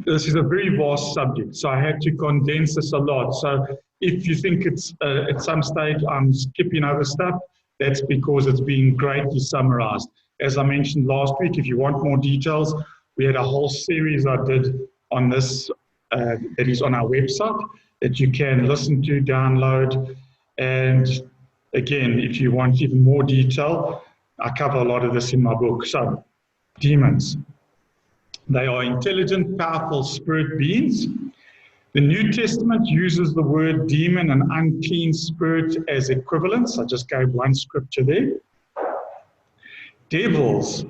This is a very vast subject, so I had to condense this a lot. So if you think it's at some stage I'm skipping over stuff, that's because it's being greatly summarized. As I mentioned last week, if you want more details, we had a whole series I did on this that is on our website that you can listen to, download. And again, if you want even more detail, I cover a lot of this in my book. So, demons. They are intelligent, powerful spirit beings. The New Testament uses the word demon and unclean spirit as equivalents. I just gave one scripture there. Devils,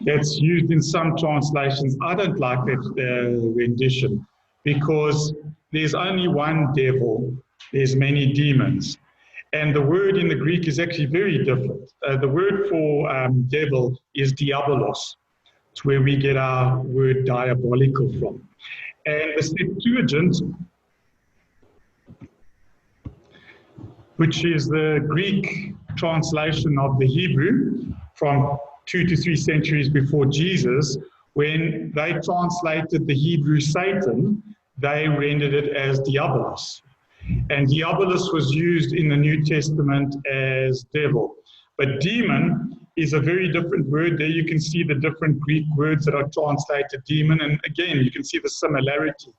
that's used in some translations. I don't like that rendition because there's only one devil, there's many demons. And the word in the Greek is actually very different. The word for devil is diabolos. It's where we get our word diabolical from. And the Septuagint, which is the Greek translation of the Hebrew from 2 to 3 centuries before Jesus, when they translated the Hebrew Satan, they rendered it as diabolos. And diabolos was used in the New Testament as devil. But demon is a very different word. There you can see the different Greek words that are translated demon. And again, you can see the similarity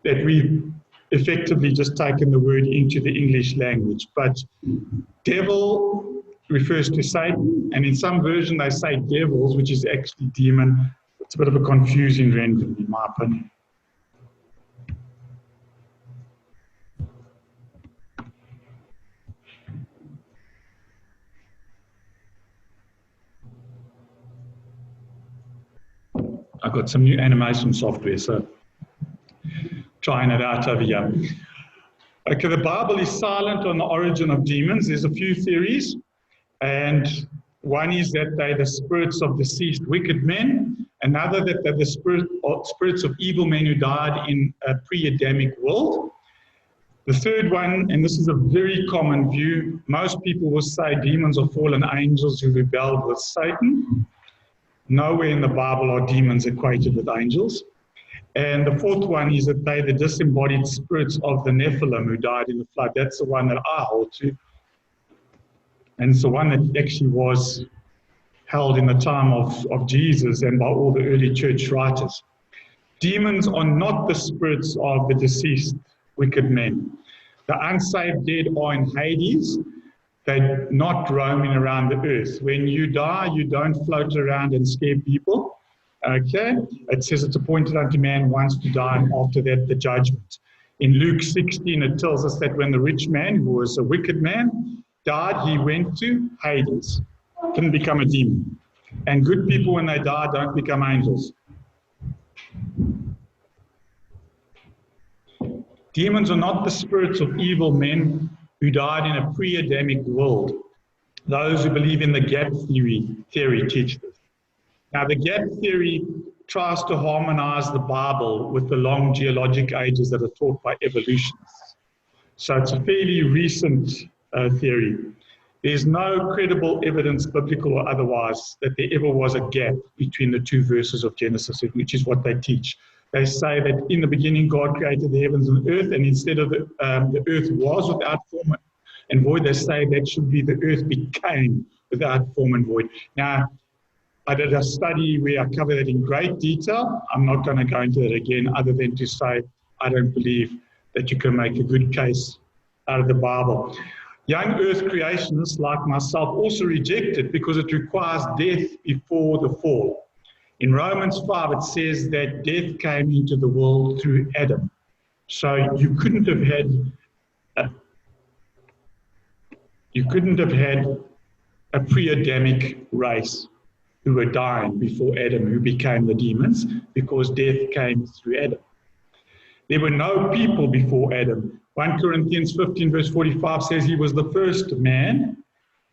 that we've effectively just taken the word into the English language. But devil refers to Satan, and in some version they say devils, which is actually demon. It's a bit of a confusing rendering, in my opinion. I've got some new animation software, so trying it out over here. Okay, the Bible is silent on the origin of demons. There's a few theories, and one is that they're the spirits of deceased wicked men, another that they're the spirits of evil men who died in a pre-Adamic world. The third one, and this is a very common view, most people will say demons are fallen angels who rebelled with Satan. Nowhere in the Bible are demons equated with angels. And the fourth one is that they're the disembodied spirits of the Nephilim who died in the flood. That's the one that I hold to. And it's the one that actually was held in the time of Jesus and by all the early church writers. Demons are not the spirits of the deceased wicked men. The unsaved dead are in Hades. They're not roaming around the earth. When you die, you don't float around and scare people. Okay? It says it's appointed unto man once to die, and after that, the judgment. In Luke 16, it tells us that when the rich man, who was a wicked man, died, he went to Hades. Didn't become a demon. And good people, when they die, don't become angels. Demons are not the spirits of evil men who died in a pre-Adamic world. Those who believe in the gap theory teach this. Now, the gap theory tries to harmonize the Bible with the long geologic ages that are taught by evolutionists. So it's a fairly recent theory. There's no credible evidence, biblical or otherwise, that there ever was a gap between the two verses of Genesis, which is what they teach. They say that in the beginning God created the heavens and the earth, and instead of the earth was without form and void, they say that should be the earth became without form and void. Now, I did a study where I covered that in great detail. I'm not going to go into that again, other than to say I don't believe that you can make a good case out of the Bible. Young earth creationists like myself also reject it because it requires death before the fall. In Romans 5, it says that death came into the world through Adam. So you couldn't have had a pre-Adamic race who were dying before Adam, who became the demons, because death came through Adam. There were no people before Adam. 1 Corinthians 15 verse 45 says he was the first man,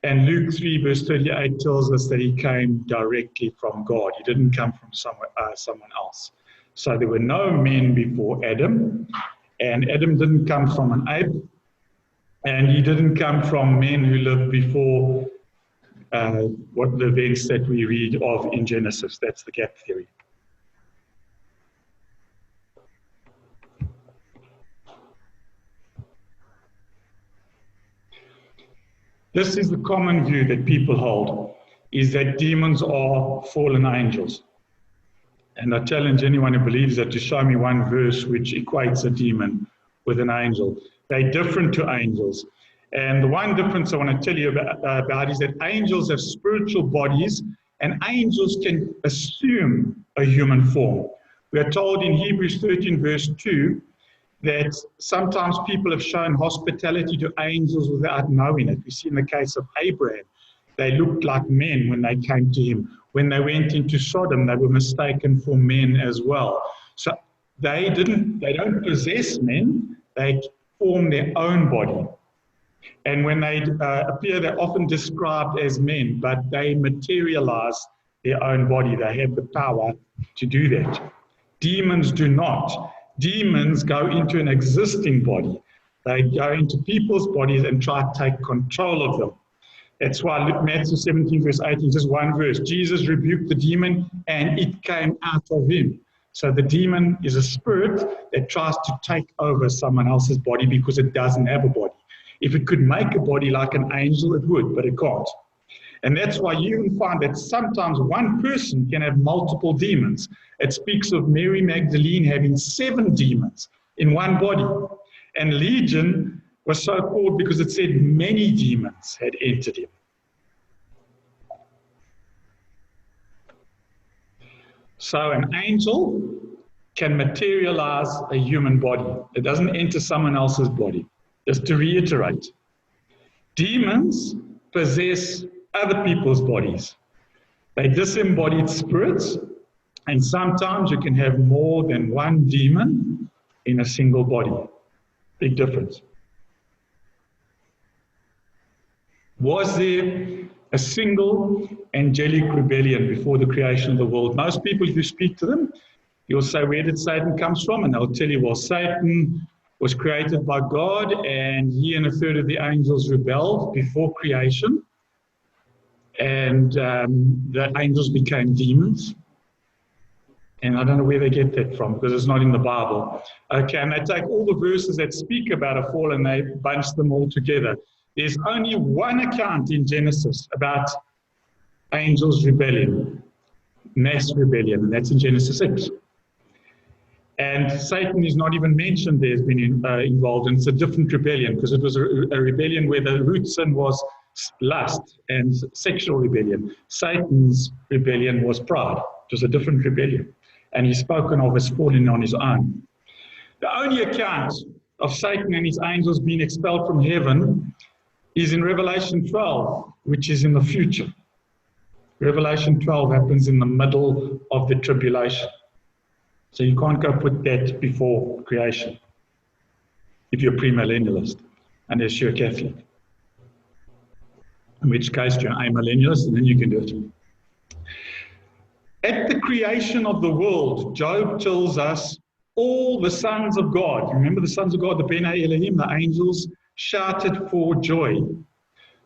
and Luke 3 verse 38 tells us that he came directly from God. He didn't come from someone else. So there were no men before Adam, and Adam didn't come from an ape, and he didn't come from men who lived before what the events that we read of in Genesis. That's the gap theory. This is the common view that people hold, is that demons are fallen angels. And I challenge anyone who believes that to show me one verse which equates a demon with an angel. They're different to angels. And the one difference I want to tell you about is that angels have spiritual bodies, and angels can assume a human form. We are told in Hebrews 13 verse 2 that sometimes people have shown hospitality to angels without knowing it. We see in the case of Abraham, they looked like men when they came to him. When they went into Sodom, they were mistaken for men as well. So they don't possess men, they form their own body. And when they appear, they're often described as men, but they materialize their own body. They have the power to do that. Demons do not. Demons go into an existing body. They go into people's bodies and try to take control of them. That's why Matthew 17 verse 18, just one verse. Jesus rebuked the demon and it came out of him. So the demon is a spirit that tries to take over someone else's body because it doesn't have a body. If it could make a body like an angel, it would, but it can't. And that's why you even find that sometimes one person can have multiple demons. It speaks of Mary Magdalene having 7 demons in one body. And Legion was so called because it said many demons had entered him. So an angel can materialize a human body. It doesn't enter someone else's body. Just to reiterate, demons possess other people's bodies. They're disembodied spirits, and sometimes you can have more than one demon in a single body. Big difference. Was there a single angelic rebellion before the creation of the world? Most people, if you speak to them, you'll say, where did Satan come from? And they'll tell you, well, Satan was created by God, and he and a third of the angels rebelled before creation. And the angels became demons. And I don't know where they get that from, because it's not in the Bible. Okay, and they take all the verses that speak about a fall and they bunch them all together. There's only one account in Genesis about angels' rebellion, mass rebellion, and that's in Genesis 6. And Satan is not even mentioned there as being involved, and it's a different rebellion, because it was a rebellion where the root sin was lust and sexual rebellion. Satan's rebellion was pride. It was a different rebellion. And he's spoken of as falling on his own. The only account of Satan and his angels being expelled from heaven is in Revelation 12, which is in the future. Revelation 12 happens in the middle of the tribulation. So you can't go put that before creation if you're a premillennialist, unless you're a Catholic. In which case you're an amillennialist, and then you can do it. At the creation of the world, Job tells us all the sons of God, remember the sons of God, the B'nai Elohim, the angels, shouted for joy.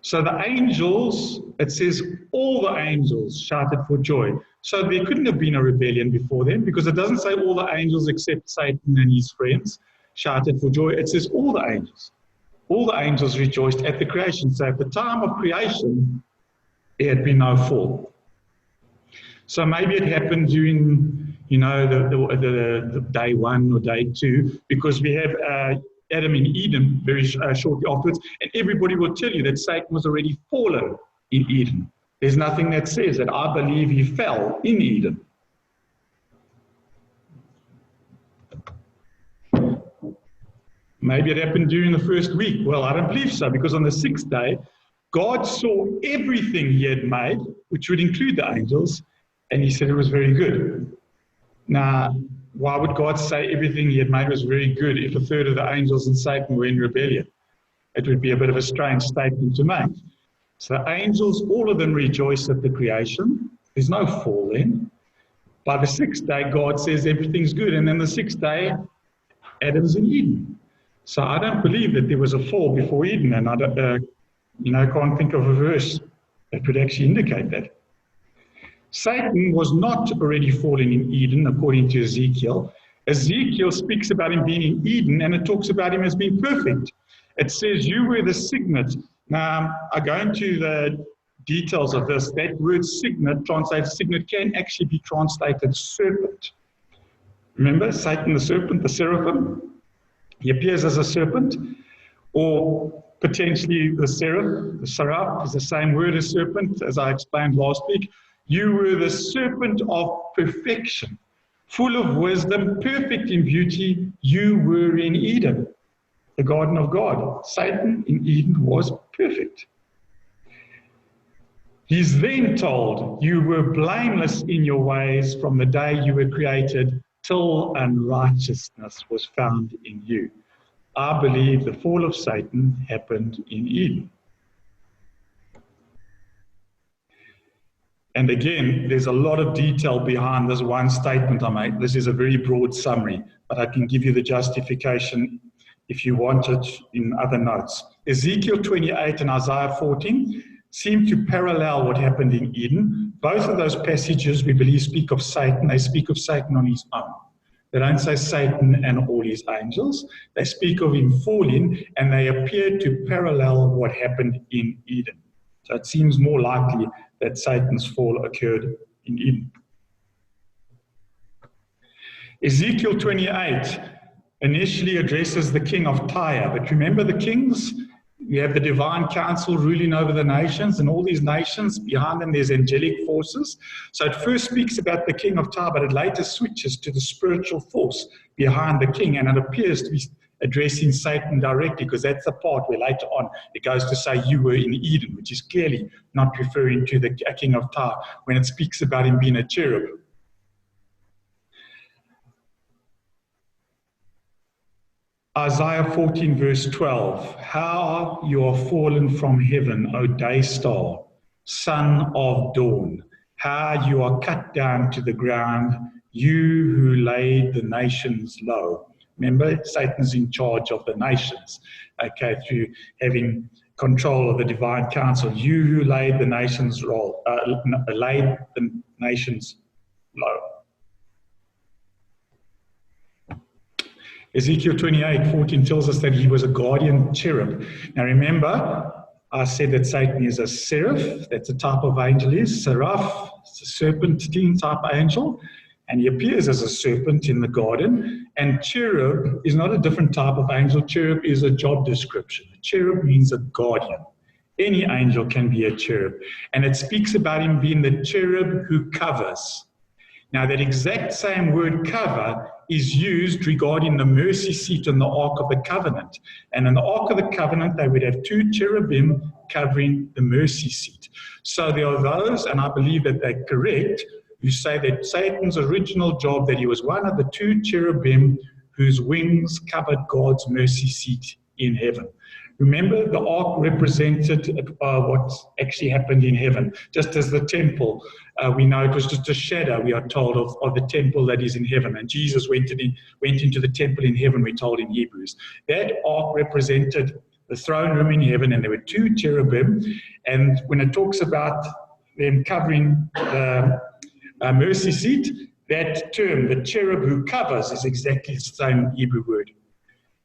So the angels, it says all the angels shouted for joy. So there couldn't have been a rebellion before then, because it doesn't say all the angels except Satan and his friends shouted for joy. It says all the angels. All the angels rejoiced at the creation. So at the time of creation, there had been no fall. So maybe it happened during, the day 1 or day 2, because we have Adam in Eden very shortly afterwards, and everybody will tell you that Satan was already fallen in Eden. There's nothing that says that. I believe he fell in Eden. Maybe it happened during the first week. Well, I don't believe so, because on the 6th day, God saw everything he had made, which would include the angels, and he said it was very good. Now, why would God say everything he had made was very good if a third of the angels and Satan were in rebellion? It would be a bit of a strange statement to make. So angels, all of them rejoice at the creation. There's no fall then. By the 6th day, God says everything's good. And then the 6th day, Adam's in Eden. So I don't believe that there was a fall before Eden. And I don't, can't think of a verse that would actually indicate that. Satan was not already fallen in Eden, according to Ezekiel. Ezekiel speaks about him being in Eden, and it talks about him as being perfect. It says, you were the signet Now, I go into the details of this. That word signet, translated signet, can actually be translated serpent. Remember, Satan the serpent, the seraphim? He appears as a serpent, or potentially the seraph is the same word as serpent, as I explained last week. You were the serpent of perfection, full of wisdom, perfect in beauty. You were in Eden, the garden of God. Satan in Eden was perfect. He's then told, you were blameless in your ways from the day you were created till unrighteousness was found in you. I believe the fall of Satan happened in Eden. And again, there's a lot of detail behind this one statement I made. This is a very broad summary, but I can give you the justification if you want it in other notes. Ezekiel 28 and Isaiah 14 seem to parallel what happened in Eden. Both of those passages, we believe, speak of Satan. They speak of Satan on his own. They don't say Satan and all his angels. They speak of him falling, and they appear to parallel what happened in Eden. So it seems more likely that Satan's fall occurred in Eden. Ezekiel 28 initially addresses the king of Tyre, but remember the kings? You have the divine council ruling over the nations, and all these nations, behind them there's angelic forces. So it first speaks about the king of Tyre, but it later switches to the spiritual force behind the king, and it appears to be addressing Satan directly, because that's the part where later on it goes to say you were in Eden, which is clearly not referring to the king of Tyre when it speaks about him being a cherub. Isaiah 14 verse 12, how you are fallen from heaven, O day star, son of dawn, how you are cut down to the ground, you who laid the nations low. Remember, Satan's in charge of the nations, okay, through having control of the divine council. You who laid the nations low. Ezekiel 28:14 tells us that he was a guardian cherub. Now remember, I said that Satan is a seraph. That's a type of angel. Is seraph, it's a serpentine type angel, and he appears as a serpent in the garden. And cherub is not a different type of angel. Cherub is a job description. A cherub means a guardian. Any angel can be a cherub, and it speaks about him being the cherub who covers. Now that exact same word cover is used regarding the mercy seat and the Ark of the Covenant. And in the Ark of the Covenant, they would have two cherubim covering the mercy seat. So there are those, and I believe that they're correct, who say that Satan's original job, that he was one of the two cherubim whose wings covered God's mercy seat in heaven. Remember, the ark represented what actually happened in heaven. Just as the temple, we know it was just a shadow, we are told, of the temple that is in heaven. And Jesus went into the temple in heaven, we're told in Hebrews. That ark represented the throne room in heaven, and there were two cherubim. And when it talks about them covering the mercy seat, that term, the cherub who covers, is exactly the same Hebrew word.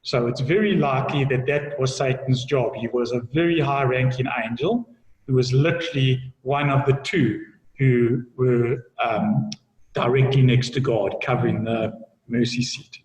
So it's very likely that that was Satan's job. He was a very high-ranking angel who was literally one of the two who were directly next to God, covering the mercy seat.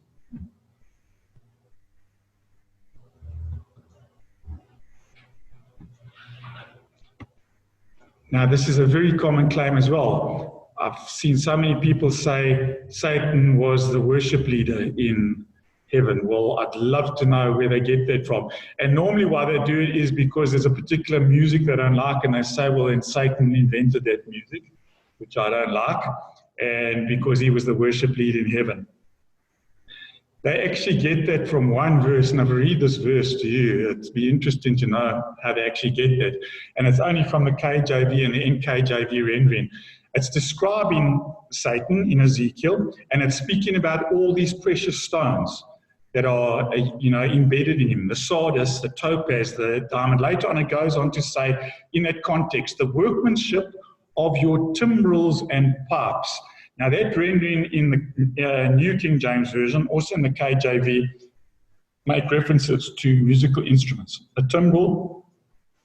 Now, this is a very common claim as well. I've seen so many people say Satan was the worship leader in heaven. Well, I'd love to know where they get that from. And normally why they do it is because there's a particular music they don't like, and they say, well, then Satan invented that music, which I don't like, and because he was the worship leader in heaven. They actually get that from one verse, and I'll read this verse to you. It'd be interesting to know how they actually get that. And it's only from the KJV and the NKJV rendering. It's describing Satan in Ezekiel, and it's speaking about all these precious stones that are, embedded in him, the sardis, the topaz, the diamond. Later on, it goes on to say, in that context, the workmanship of your timbrels and pipes. Now, that rendering in the New King James Version, also in the KJV, make references to musical instruments. A timbrel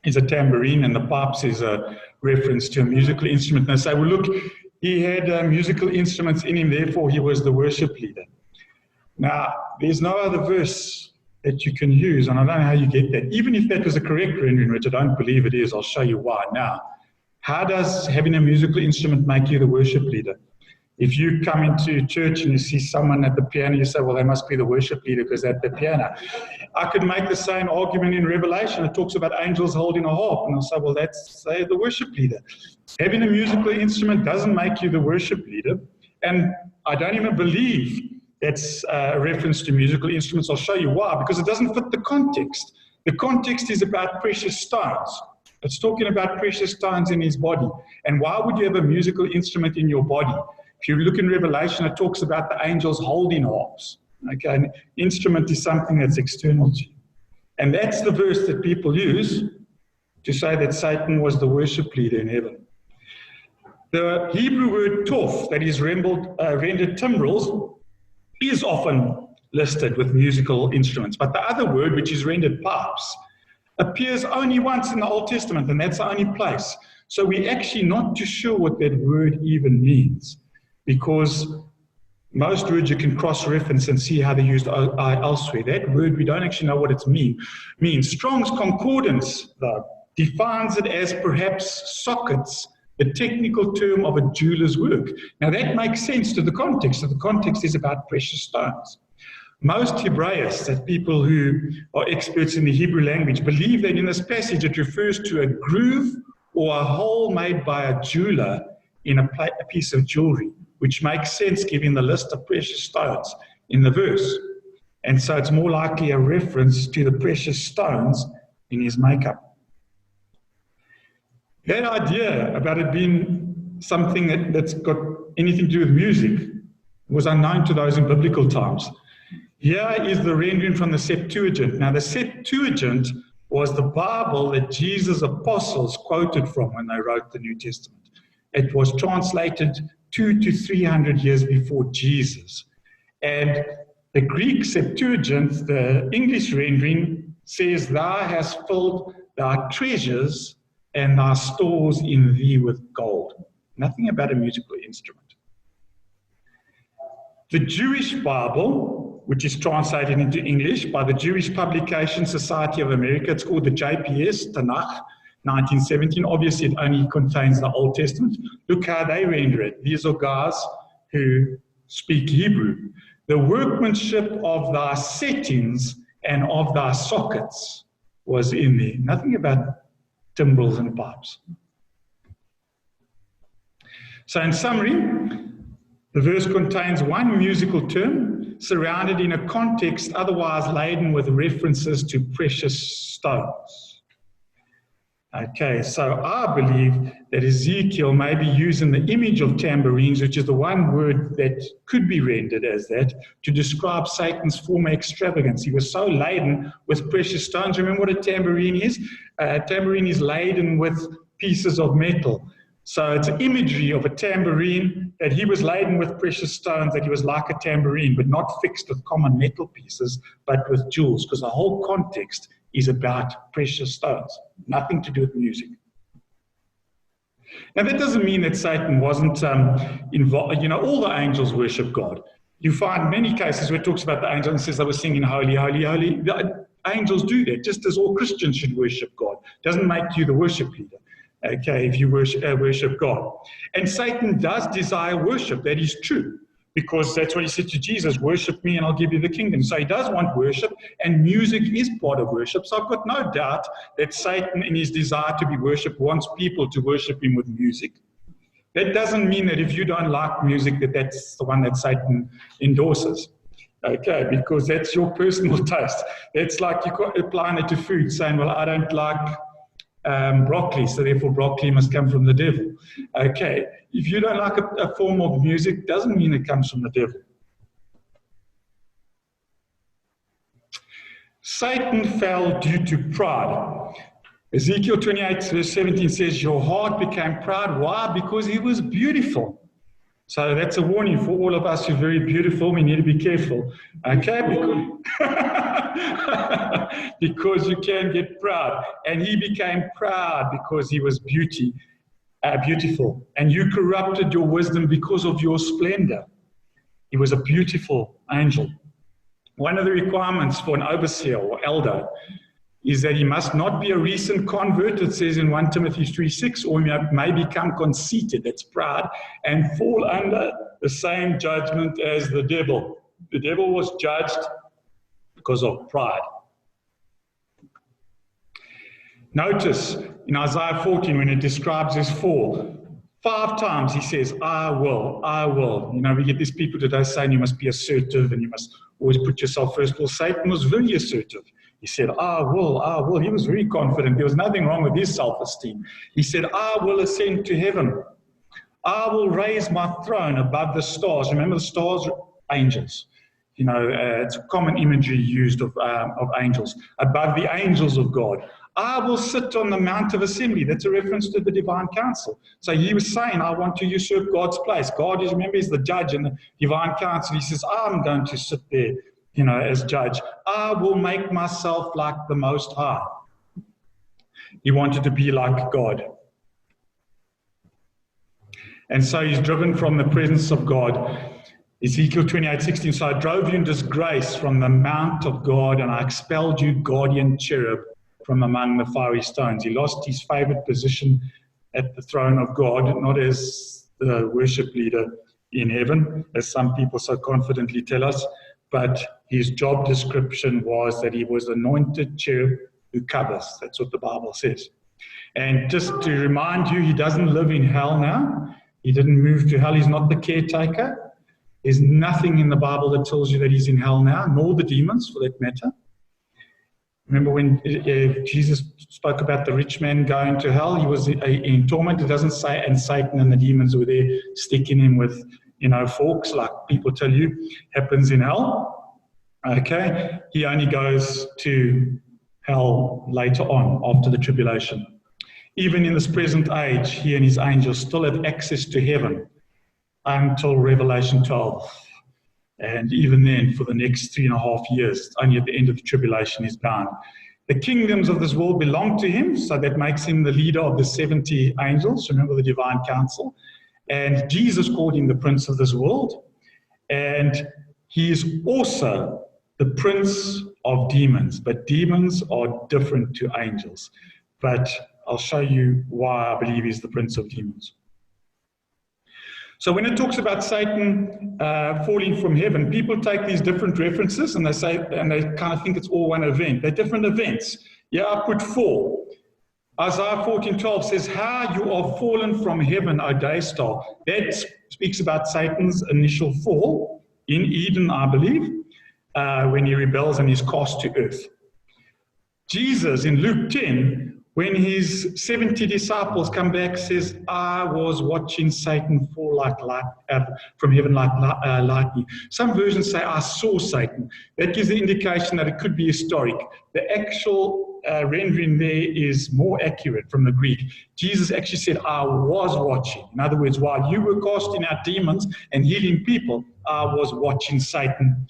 is a tambourine, and the pipes is a reference to a musical instrument. And they say, well, look, he had musical instruments in him, therefore he was the worship leader. Now, there's no other verse that you can use, and I don't know how you get that. Even if that was a correct rendering, which I don't believe it is, I'll show you why now. How does having a musical instrument make you the worship leader? If you come into church and you see someone at the piano, you say, well, they must be the worship leader because they're at the piano. I could make the same argument in Revelation. It talks about angels holding a harp, and I'll say, well, that's the worship leader. Having a musical instrument doesn't make you the worship leader, and I don't even believe that's a reference to musical instruments. I'll show you why, because it doesn't fit the context. The context is about precious stones. It's talking about precious stones in his body. And why would you have a musical instrument in your body? If you look in Revelation, it talks about the angels holding harps. Okay, an instrument is something that's external to you. And that's the verse that people use to say that Satan was the worship leader in heaven. The Hebrew word toph, that is rendered timbrels, is often listed with musical instruments. But the other word, which is rendered pipes, appears only once in the Old Testament, and that's the only place. So we're actually not too sure what that word even means, because most words you can cross-reference and see how they're used elsewhere. That word, we don't actually know what it means. Strong's Concordance, though, defines it as perhaps sockets, the technical term of a jeweler's work. Now that makes sense to the context. So the context is about precious stones. Most Hebraists, that people who are experts in the Hebrew language, believe that in this passage it refers to a groove or a hole made by a jeweler in a piece of jewelry, which makes sense given the list of precious stones in the verse. And so it's more likely a reference to the precious stones in his makeup. That idea about it being something that's got anything to do with music was unknown to those in biblical times. Here is the rendering from the Septuagint. Now, the Septuagint was the Bible that Jesus' apostles quoted from when they wrote the New Testament. It was translated 200 to 300 years before Jesus. And the Greek Septuagint, the English rendering, says, "Thou hast filled thy treasures and thy stores in thee with gold." Nothing about a musical instrument. The Jewish Bible, which is translated into English by the Jewish Publication Society of America, it's called the JPS, Tanakh, 1917. Obviously, it only contains the Old Testament. Look how they render it. These are guys who speak Hebrew. The workmanship of thy settings and of thy sockets was in there. Nothing about timbrels and pipes. So in summary, the verse contains one musical term surrounded in a context otherwise laden with references to precious stones. Okay, so I believe that Ezekiel may be using the image of tambourines, which is the one word that could be rendered as that, to describe Satan's former extravagance. He was so laden with precious stones. Remember what a tambourine is? A tambourine is laden with pieces of metal. So it's an imagery of a tambourine, that he was laden with precious stones, that he was like a tambourine, but not fixed with common metal pieces, but with jewels, because the whole context is about precious stones, nothing to do with music. Now that doesn't mean that Satan wasn't involved. You know, all the angels worship God. You find many cases where it talks about the angels and says they were singing holy, holy, holy. The angels do that, just as all Christians should worship God. Doesn't make you the worship leader, okay, if you worship God. And Satan does desire worship, that is true. Because that's what he said to Jesus, worship me and I'll give you the kingdom. So he does want worship, and music is part of worship. So I've got no doubt that Satan, in his desire to be worshipped, wants people to worship him with music. That doesn't mean that if you don't like music, that's the one that Satan endorses. Okay, because that's your personal taste. That's like you applying it to food, saying, well, I don't like broccoli, so therefore broccoli must come from the devil. Okay, if you don't like a form of music, doesn't mean it comes from the devil. Satan fell due to pride. Ezekiel 28 verse 17 says, your heart became proud. Why? Because he was beautiful. So that's a warning for all of us who are very beautiful. We need to be careful, okay? Because you can get proud. And he became proud because he was beautiful. And you corrupted your wisdom because of your splendor. He was a beautiful angel. One of the requirements for an overseer or elder is that he must not be a recent convert, it says in 1 Timothy 3:6, or he may become conceited, that's proud, and fall under the same judgment as the devil. The devil was judged because of pride. Notice in Isaiah 14 when it describes his fall, 5 times he says, I will, I will. You know, we get these people today saying you must be assertive and you must always put yourself first. Well, Satan was very assertive. He said, I will, I will. He was very confident. There was nothing wrong with his self-esteem. He said, I will ascend to heaven. I will raise my throne above the stars. Remember the stars? Angels. You know, it's a common imagery used of angels. Above the angels of God. I will sit on the Mount of Assembly. That's a reference to the divine council. So he was saying, I want to usurp God's place. God is, remember, he's the judge in the divine council. He says, I'm going to sit there, you know, as judge. I will make myself like the Most High. He wanted to be like God. And so he's driven from the presence of God. Ezekiel 28:16, so I drove you in disgrace from the mount of God, and I expelled you, guardian cherub, from among the fiery stones. He lost his favored position at the throne of God, not as the worship leader in heaven, as some people so confidently tell us, but his job description was that he was anointed cherub who covers. That's what the Bible says. And just to remind you, he doesn't live in hell now. He didn't move to hell. He's not the caretaker. There's nothing in the Bible that tells you that he's in hell now, nor the demons for that matter. Remember when Jesus spoke about the rich man going to hell, he was in torment. It doesn't say, and Satan and the demons were there sticking him with, you know, forks, like people tell you happens in hell. Okay, he only goes to hell later on after the tribulation. Even in this present age, he and his angels still have access to heaven until Revelation 12. And even then, for the next 3.5 years, only at the end of the tribulation is bound. The kingdoms of this world belong to him, so that makes him the leader of the 70 angels. Remember the divine council. And Jesus called him the prince of this world. And he is also the prince of demons. But demons are different to angels. But I'll show you why I believe he's the prince of demons. So when it talks about Satan falling from heaven, people take these different references and they say, and they kind of think it's all one event. They're different events. Yeah, I put 4. Isaiah 14:12 says, how you are fallen from heaven, O day star. That speaks about Satan's initial fall in Eden, I believe, when he rebels and is cast to earth. Jesus in Luke 10, when his 70 disciples come back, says, I was watching Satan fall from heaven like lightning. Some versions say, I saw Satan. That gives the indication that it could be historic. The actual rendering there is more accurate from the Greek. Jesus actually said, I was watching. In other words, while you were casting out demons and healing people, I was watching Satan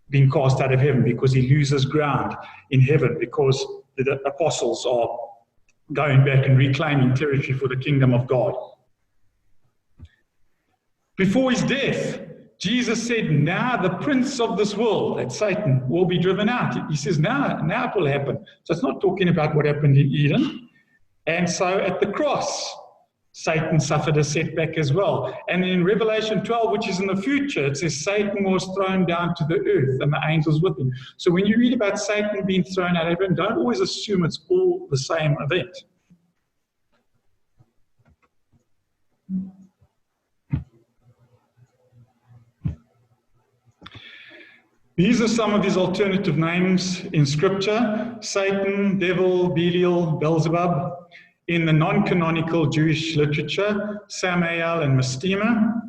being cast out of heaven, because he loses ground in heaven, because the apostles are going back and reclaiming territory for the kingdom of God. Before his death, Jesus said, now the prince of this world, that's Satan, will be driven out. He says, now it will happen. So it's not talking about what happened in Eden. And so at the cross, Satan suffered a setback as well. And in Revelation 12, which is in the future, it says Satan was thrown down to the earth and the angels with him. So when you read about Satan being thrown out of heaven, don't always assume it's all the same event. These are some of his alternative names in Scripture: Satan, devil, Belial, Beelzebub. In the non-canonical Jewish literature, Samael and Mastema.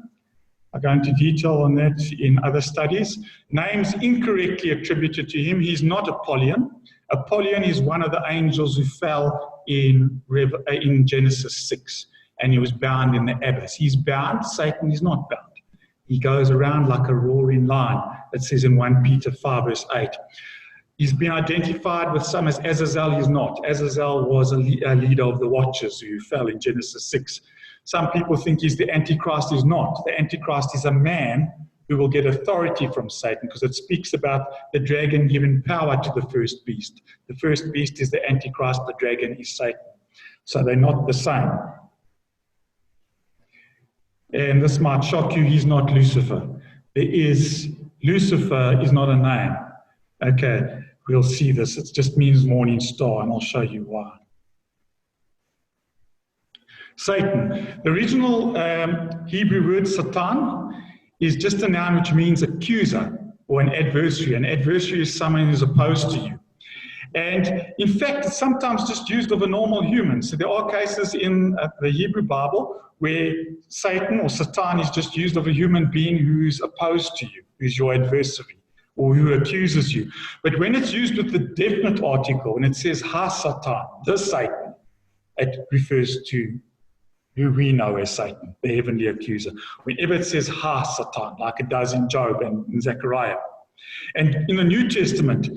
I go into detail on that in other studies. Names incorrectly attributed to him. He's not Apollyon. Apollyon is one of the angels who fell in Genesis 6, and he was bound in the abyss. He's bound. Satan is not bound. He goes around like a roaring lion, it says in 1 Peter 5 verse 8. He's been identified with some as Azazel. He's not. Azazel was a leader of the Watchers who fell in Genesis 6. Some people think he's the Antichrist. He's not. The Antichrist is a man who will get authority from Satan, because it speaks about the dragon giving power to the first beast. The first beast is the Antichrist, the dragon is Satan. So they're not the same. And this might shock you, he's not Lucifer. Lucifer is not a name. Okay, we'll see this. It just means morning star, and I'll show you why. Satan. The original Hebrew word Satan is just a noun which means accuser or an adversary. An adversary is someone who's opposed to you. And in fact, it's sometimes just used of a normal human. So there are cases in the Hebrew Bible where Satan or Satan is just used of a human being who's opposed to you, who's your adversary, or who accuses you. But when it's used with the definite article, and it says ha-Satan, this Satan, it refers to who we know as Satan, the heavenly accuser. Whenever it says ha-Satan, like it does in Job and in Zechariah. And in the New Testament,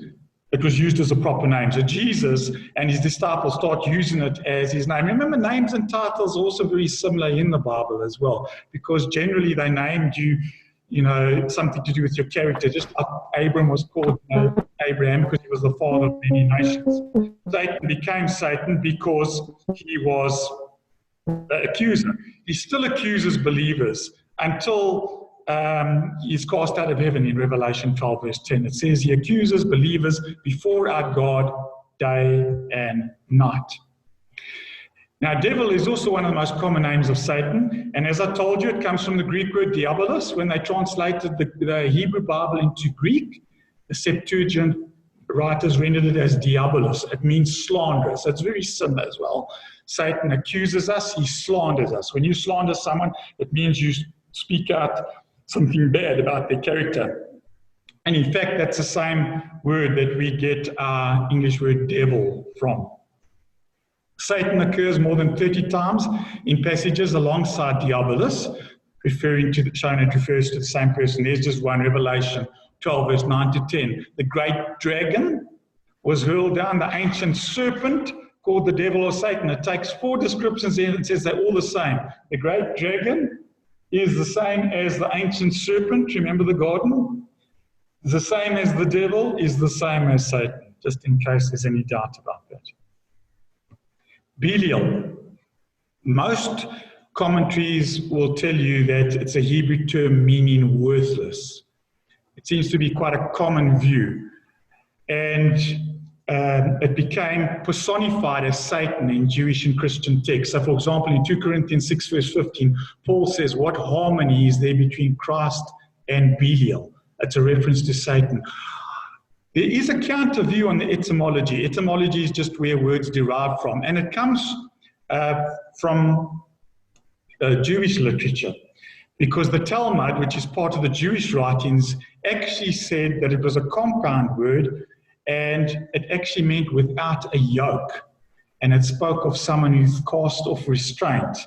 it was used as a proper name. So Jesus and his disciples start using it as his name. Remember, names and titles are also very similar in the Bible as well, because generally they named you, something to do with your character. Just like Abram was called Abraham because he was the father of many nations. Satan became Satan because he was the accuser. He still accuses believers until he's cast out of heaven in Revelation 12 verse 10. It says he accuses believers before our God day and night. Now, devil is also one of the most common names of Satan. And as I told you, it comes from the Greek word diabolos. When they translated the Hebrew Bible into Greek, the Septuagint writers rendered it as diabolos. It means slanderous. So it's very similar as well. Satan accuses us, he slanders us. When you slander someone, it means you speak out something bad about their character. And in fact, that's the same word that we get our English word devil from. Satan occurs more than 30 times in passages alongside diabolos, showing it refers to the same person. There's just one, Revelation 12, verse 9 to 10. The great dragon was hurled down, the ancient serpent called the devil or Satan. It takes 4 descriptions there and it says they're all the same. The great dragon is the same as the ancient serpent, remember the garden? The same as the devil is the same as Satan, just in case there's any doubt about that. Belial. Most commentaries will tell you that it's a Hebrew term meaning worthless. It seems to be quite a common view. And it became personified as Satan in Jewish and Christian texts. So, for example, in 2 Corinthians 6, verse 15, Paul says, what harmony is there between Christ and Belial? It's a reference to Satan. There is a counter view on the etymology. Etymology is just where words derive from, and it comes from Jewish literature, because the Talmud, which is part of the Jewish writings, actually said that it was a compound word, and it actually meant without a yoke, and it spoke of someone who's cast off restraint.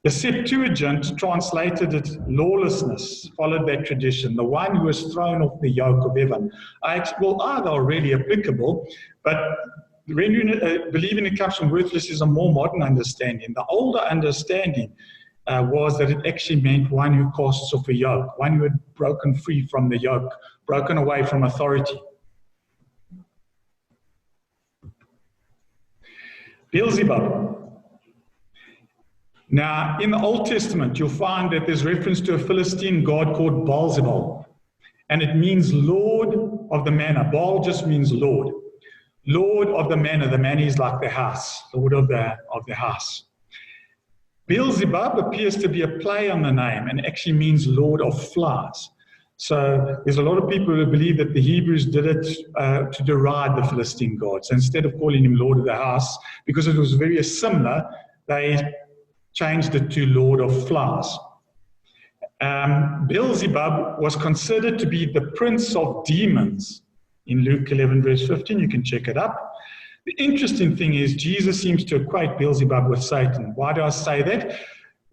The Septuagint translated it lawlessness, followed that tradition, the one who was thrown off the yoke of heaven. Either are really applicable, but believing it comes from worthless is a more modern understanding. The older understanding was that it actually meant one who casts off a yoke, one who had broken free from the yoke, broken away from authority. Beelzebub. Now, in the Old Testament, you'll find that there's reference to a Philistine god called Beelzebub, and it means Lord of the Manor. Baal just means Lord. Lord of the Manor. The manor is like the house, Lord of the house. Beelzebub appears to be a play on the name and actually means Lord of Flies. So there's a lot of people who believe that the Hebrews did it to deride the Philistine gods. So instead of calling him Lord of the House, because it was very similar, they changed it to Lord of Flies. Beelzebub was considered to be the prince of demons in Luke 11 verse 15. You can check it up. The interesting thing is Jesus seems to equate Beelzebub with Satan. Why do I say that?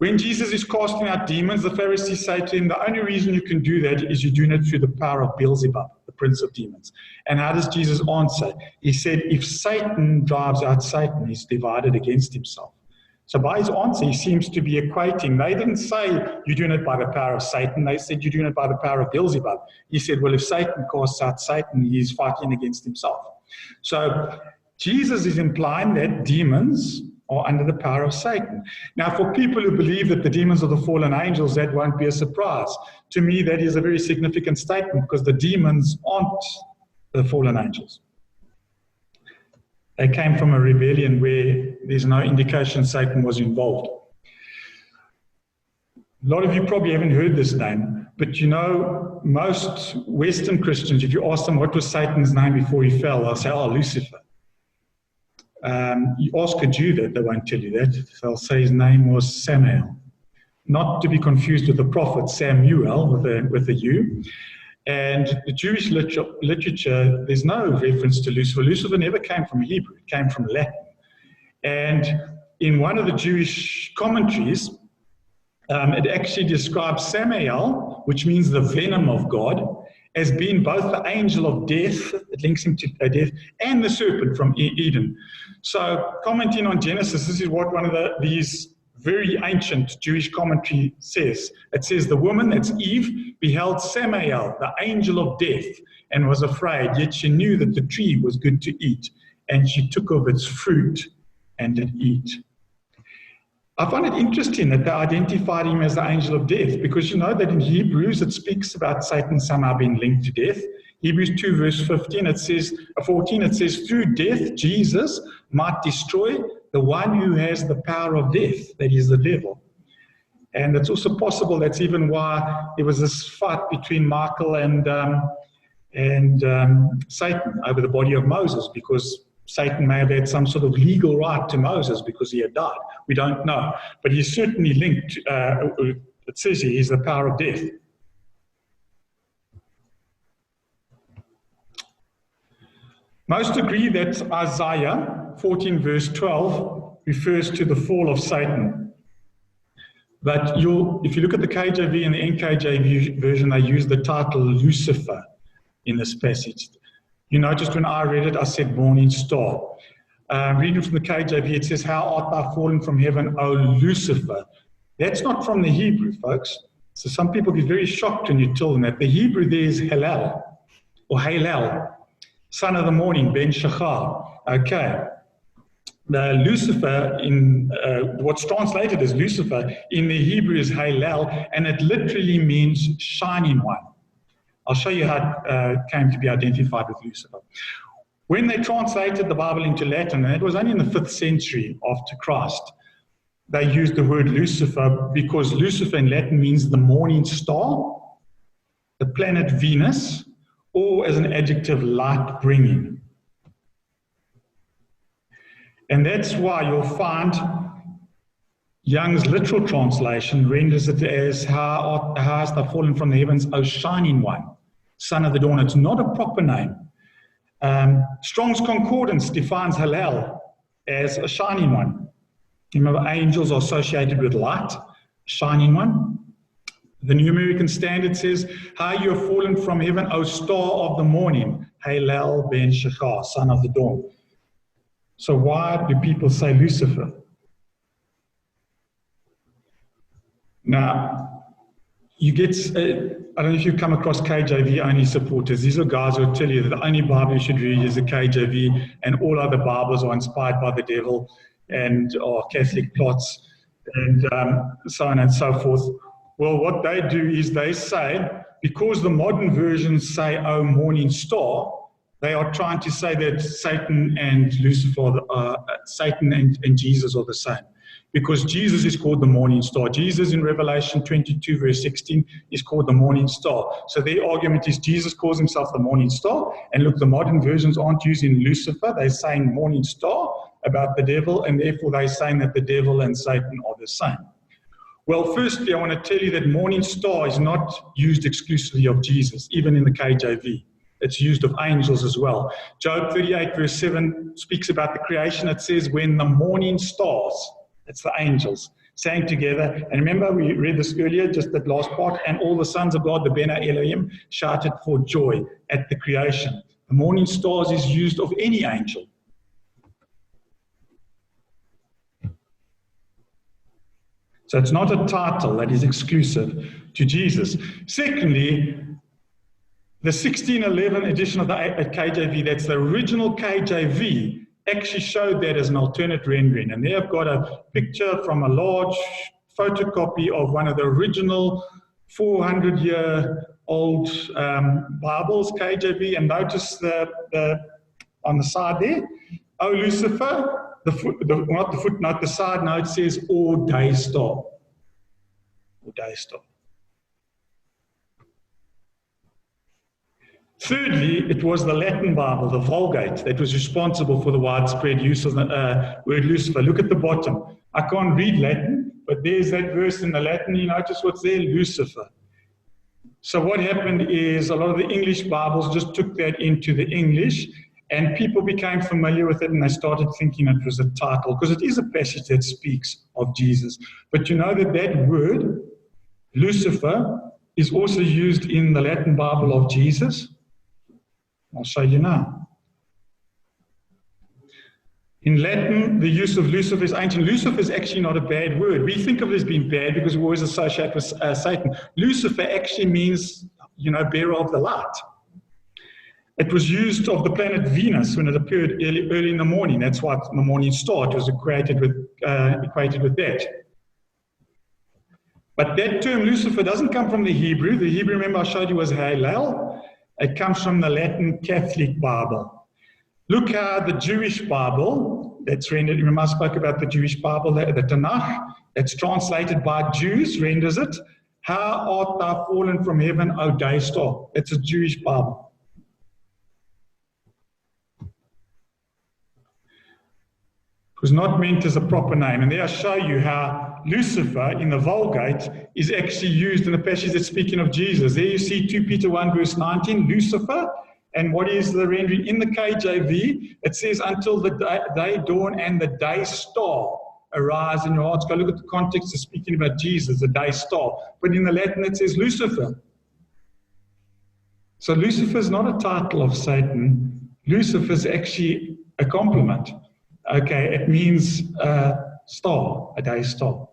When Jesus is casting out demons, the Pharisees say to him, the only reason you can do that is you're doing it through the power of Beelzebub, the prince of demons. And how does Jesus answer? He said, if Satan drives out Satan, he's divided against himself. So by his answer, he seems to be equating. They didn't say you're doing it by the power of Satan. They said you're doing it by the power of Beelzebub. He said, well, if Satan casts out Satan, he's fighting against himself. So Jesus is implying that demons are under the power of Satan. Now, for people who believe that the demons are the fallen angels, that won't be a surprise. To me, that is a very significant statement because the demons aren't the fallen angels. They came from a rebellion where there's no indication Satan was involved. A lot of you probably haven't heard this name, but you know, most Western Christians, if you ask them what was Satan's name before he fell, they'll say, oh, Lucifer. You ask a Jew that, they won't tell you that. They'll say his name was Samuel. Not to be confused with the prophet Samuel with a U. And the Jewish literature, there's no reference to Lucifer. Lucifer never came from Hebrew, it came from Latin. And in one of the Jewish commentaries, it actually describes Samael, which means the venom of God, as being both the angel of death, it links him to death, and the serpent from Eden. So, commenting on Genesis, this is what one of these very ancient Jewish commentary says. It says, the woman, that's Eve, beheld Samael, the angel of death, and was afraid, yet she knew that the tree was good to eat, and she took of its fruit and did eat. I find it interesting that they identified him as the angel of death, because you know that in Hebrews it speaks about Satan somehow being linked to death. Hebrews 2 verse 14, it says, through death Jesus might destroy the one who has the power of death, that is the devil. And it's also possible that's even why there was this fight between Michael and Satan over the body of Moses, because Satan may have had some sort of legal right to Moses because he had died. We don't know. But he's certainly linked, it says he is the power of death. Most agree that Isaiah 14 verse 12 refers to the fall of Satan. But if you look at the KJV and the NKJV version, they use the title Lucifer in this passage. You noticed when I read it, I said morning star. Reading from the KJV, it says, how art thou fallen from heaven, O Lucifer? That's not from the Hebrew, folks. So some people get very shocked when you tell them that. The Hebrew there is Halal, or Halal, son of the morning, Ben Shachar. Okay. The Lucifer, what's translated as Lucifer, in the Hebrew is Halal, and it literally means shining one. I'll show you how it came to be identified with Lucifer. When they translated the Bible into Latin, and it was only in the 5th century after Christ, they used the word Lucifer because Lucifer in Latin means the morning star, the planet Venus, or as an adjective, light bringing. And that's why you'll find Young's literal translation renders it as, how hast thou fallen from the heavens, O shining one, son of the dawn. It's not a proper name. Strong's Concordance defines Halal as a shining one. Remember, angels are associated with light, shining one. The New American Standard says, how you have fallen from heaven, O star of the morning, Halal ben Shachar, son of the dawn. So why do people say Lucifer? Now, you get, I don't know if you've come across KJV only supporters. These are guys who will tell you that the only Bible you should read is the KJV, and all other Bibles are inspired by the devil and are Catholic plots, and so on and so forth. Well, what they do is they say, because the modern versions say, oh, morning star, they are trying to say that Satan and Lucifer, Satan and Jesus are the same. Because Jesus is called the morning star. Jesus in Revelation 22 verse 16 is called the morning star. So their argument is Jesus calls himself the morning star. And look, the modern versions aren't using Lucifer. They're saying morning star about the devil, and therefore they're saying that the devil and Satan are the same. Well, firstly, I want to tell you that morning star is not used exclusively of Jesus, even in the KJV. It's used of angels as well. Job 38 verse 7 speaks about the creation. It says, when the morning stars, it's the angels, sang together. And remember, we read this earlier, just that last part, and all the sons of God, the Bena Elohim, shouted for joy at the creation. The morning stars is used of any angel. So it's not a title that is exclusive to Jesus. Secondly, the 1611 edition of the KJV, that's the original KJV, actually showed that as an alternate rendering. And there I've got a picture from a large photocopy of one of the original 400-year-old Bibles, KJV, and notice on the side there, O Lucifer, not the footnote, the side note says, or day star. Or day star. Thirdly, it was the Latin Bible, the Vulgate, that was responsible for the widespread use of the word Lucifer. Look at the bottom. I can't read Latin, but there's that verse in the Latin. You notice what's there? Lucifer. So what happened is a lot of the English Bibles just took that into the English, and people became familiar with it, and they started thinking it was a title, because it is a passage that speaks of Jesus. But you know that that word, Lucifer, is also used in the Latin Bible of Jesus? I'll show you now. In Latin, the use of Lucifer is ancient. Lucifer is actually not a bad word. We think of it as being bad because we always associate with Satan. Lucifer actually means, bearer of the light. It was used of the planet Venus when it appeared early in the morning. That's why the morning star was equated with that. But that term Lucifer doesn't come from the Hebrew. The Hebrew, remember I showed you, was Hallel. It comes from the Latin Catholic Bible. Look how the Jewish Bible, that's rendered, remember I spoke about the Jewish Bible, the Tanakh, that's translated by Jews, renders it, how art thou fallen from heaven, O day star. It's a Jewish Bible. It was not meant as a proper name. And there I show you how Lucifer in the Vulgate is actually used in the passage that's speaking of Jesus. There you see 2 Peter 1 verse 19, Lucifer. And what is the rendering? In the KJV, it says, until the day dawn and the day star arise in your hearts. Go look at the context of speaking about Jesus, the day star. But in the Latin it says Lucifer. So Lucifer is not a title of Satan. Lucifer is actually a compliment. Okay, it means star, a day star.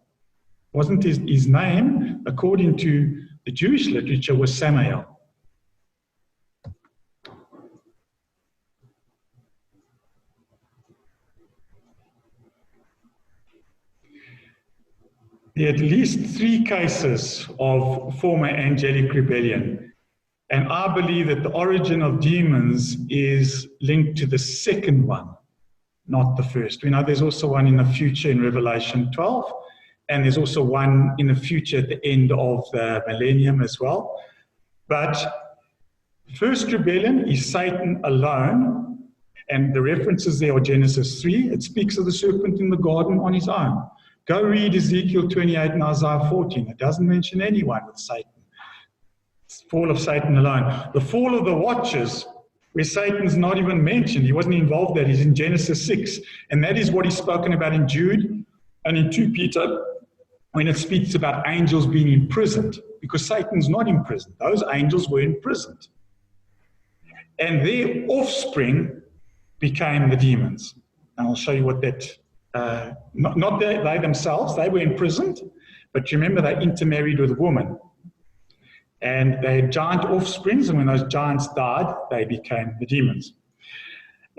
Wasn't his name, according to the Jewish literature, was Samael. There are at least 3 cases of former angelic rebellion. And I believe that the origin of demons is linked to the second one, not the first. We know there's also one in the future in Revelation 12, and there's also one in the future at the end of the millennium as well. But first rebellion is Satan alone, and the references there are Genesis 3. It speaks of the serpent in the garden on his own. Go read Ezekiel 28 and Isaiah 14. It doesn't mention anyone with Satan. It's the fall of Satan alone. The fall of the watchers, where Satan's not even mentioned. He wasn't involved there. He's in Genesis 6. And that is what he's spoken about in Jude and in 2 Peter when it speaks about angels being imprisoned, because Satan's not imprisoned. Those angels were imprisoned. And their offspring became the demons. And I'll show you what that, not they themselves, they were imprisoned, but remember they intermarried with a woman. And they had giant offsprings, and when those giants died, they became the demons.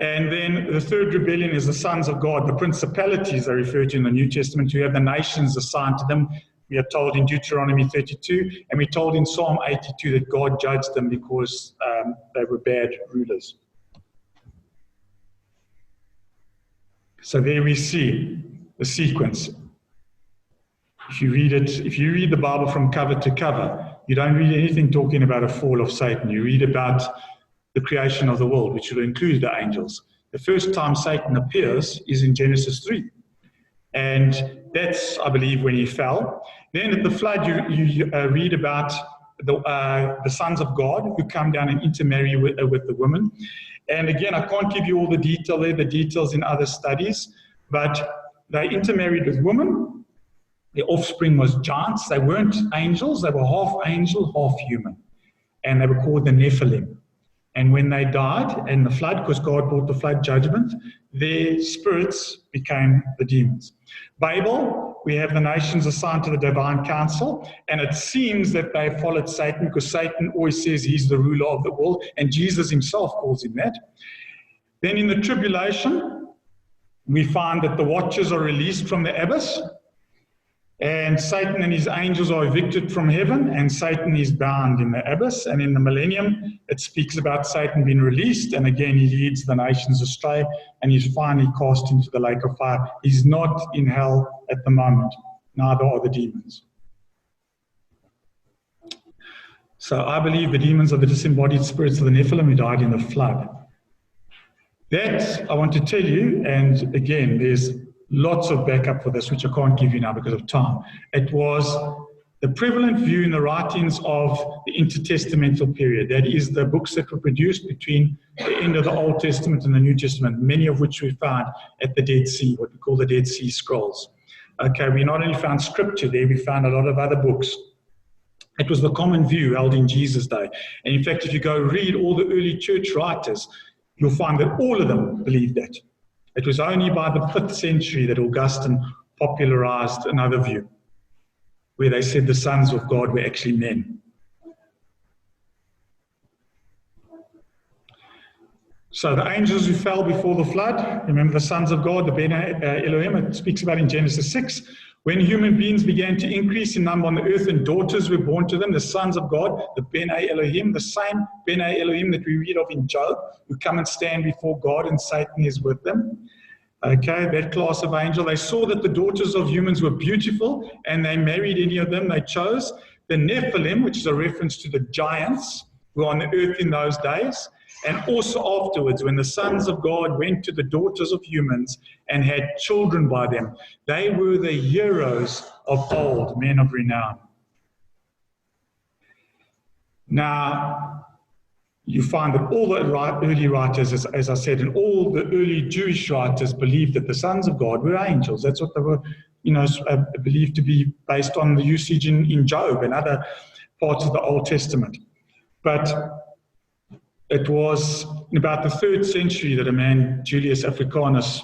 And then the third rebellion is the sons of God, the principalities are referred to in the New Testament, who have the nations assigned to them. We are told in Deuteronomy 32, and we're told in Psalm 82 that God judged them because they were bad rulers. So there we see the sequence. If you read the Bible from cover to cover, you don't read anything talking about a fall of Satan. You read about the creation of the world, which will include the angels. The first time Satan appears is in Genesis 3. And that's, I believe, when he fell. Then at the flood, you read about the sons of God who come down and intermarry with the women. And again, I can't give you all the detail there, the details in other studies, but they intermarried with women. Their offspring was giants. They weren't angels. They were half angel, half human. And they were called the Nephilim. And when they died in the flood, because God brought the flood judgment, their spirits became the demons. Babel, we have the nations assigned to the divine council, and it seems that they followed Satan, because Satan always says he's the ruler of the world, and Jesus himself calls him that. Then in the tribulation, we find that the watchers are released from the abyss, and Satan and his angels are evicted from heaven, and Satan is bound in the abyss. And in the millennium, it speaks about Satan being released, and again he leads the nations astray, and he's finally cast into the lake of fire. He's not in hell at the moment, neither are the demons. So I believe the demons are the disembodied spirits of the Nephilim who died in the flood. That I want to tell you, and again, there's lots of backup for this, which I can't give you now because of time. It was the prevalent view in the writings of the intertestamental period. That is, the books that were produced between the end of the Old Testament and the New Testament, many of which we found at the Dead Sea, what we call the Dead Sea Scrolls. Okay, we not only found scripture there, we found a lot of other books. It was the common view held in Jesus' day. And in fact, if you go read all the early church writers, you'll find that all of them believed that. It was only by the 5th century that Augustine popularized another view, where they said the sons of God were actually men. So the angels who fell before the flood, remember the sons of God, the Bene Elohim, it speaks about in Genesis 6. When human beings began to increase in number on the earth and daughters were born to them, the sons of God, the Bene Elohim, the same Bene Elohim that we read of in Job, who come and stand before God and Satan is with them. Okay, that class of angel, they saw that the daughters of humans were beautiful and they married any of them they chose. The Nephilim, which is a reference to the giants who were on the earth in those days, and also afterwards, when the sons of God went to the daughters of humans and had children by them, they were the heroes of old, men of renown. Now, you find that all the early writers, as I said, and all the early Jewish writers believed that the sons of God were angels. That's what they were, believed to be based on the usage in Job and other parts of the Old Testament. But it was in about the 3rd century that a man, Julius Africanus,